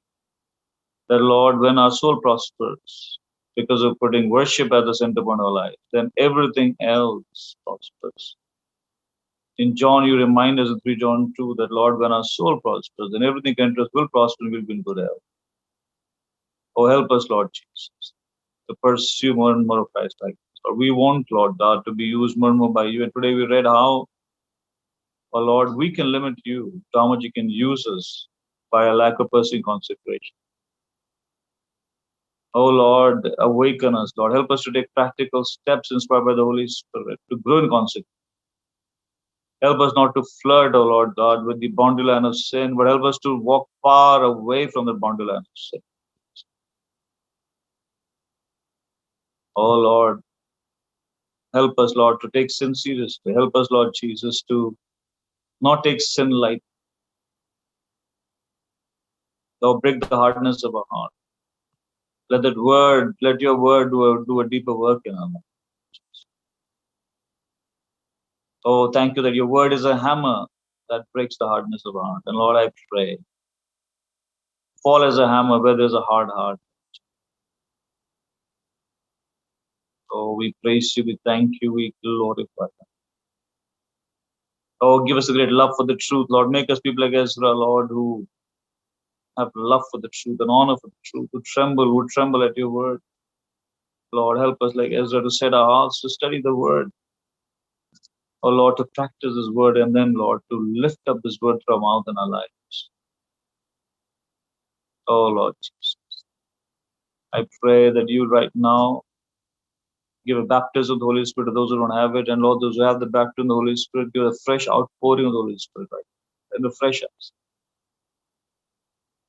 that, Lord, when our soul prospers, because of putting worship at the center of our life, then everything else prospers. In John, you remind us in 3 John 2 that, Lord, when our soul prospers, then everything enters will prosper and will be in good health. Oh, help us, Lord Jesus, to pursue more and more of Christ like this. Lord, we want, Lord God, to be used more and more by you. And today we read how, oh Lord, we can limit you to how much you can use us by a lack of pursuing consecration. Oh Lord, awaken us, Lord. Help us to take practical steps inspired by the Holy Spirit to grow in consecration. Help us not to flirt, oh Lord God, with the boundary line of sin, but help us to walk far away from the boundary line of sin. Oh Lord, help us, Lord, to take sin seriously. Help us, Lord Jesus, to not take sin lightly. Lord, break the hardness of our heart. Let your word do a deeper work in our lives. Oh, thank you that your word is a hammer that breaks the hardness of our heart. And Lord, I pray, fall as a hammer where there's a hard heart. Oh, we praise you, we thank you, we glorify you. Oh, give us a great love for the truth, Lord. Make us people like Ezra, Lord, who have love for the truth and honor for the truth, who tremble at your word. Lord, help us like Ezra to set our hearts to study the word. Oh Lord, to practice this word and then, Lord, to lift up this word from our mouth in our lives. Oh Lord Jesus. I pray that you right now give a baptism of the Holy Spirit to those who don't have it. And Lord, those who have the baptism of the Holy Spirit, give a fresh outpouring of the Holy Spirit right now. And refresh us.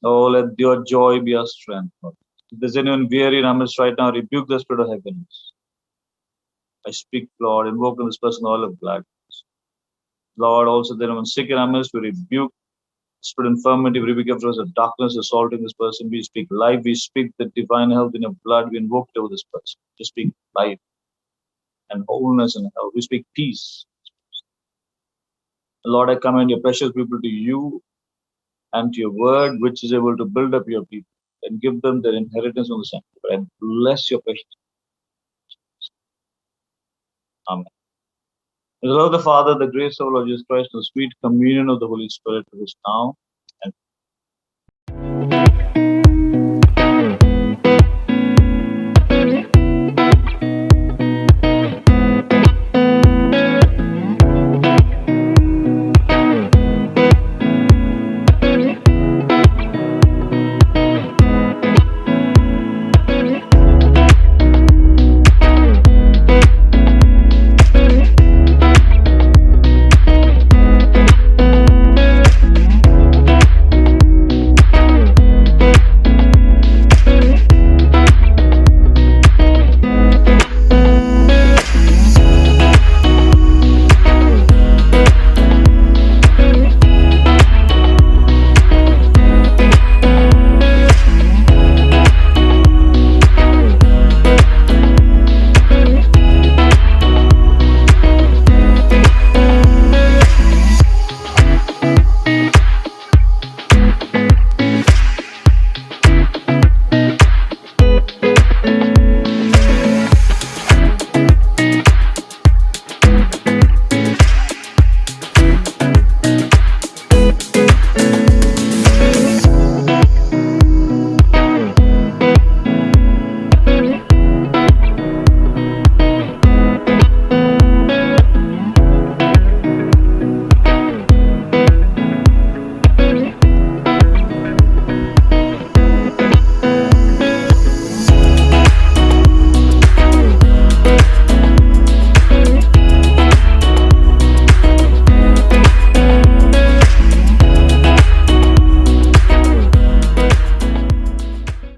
Oh, let your joy be our strength, Lord. If there's anyone weary in our midst right now, rebuke the spirit of heaviness. I speak, Lord, invoke in this person all of gladness. Lord, also there anyone sick in our midst, we rebuke spirit of infirmity, we rebuke every of darkness assaulting this person. We speak life, we speak the divine health in your blood, we invoke it over this person. We speak life and wholeness and health. We speak peace. Lord, I commend your precious people to you and to your word, which is able to build up your people and give them their inheritance on the sanctuary. And bless your precious. Amen. In the love of the Father, the grace of our Lord Jesus Christ, the sweet communion of the Holy Spirit, is now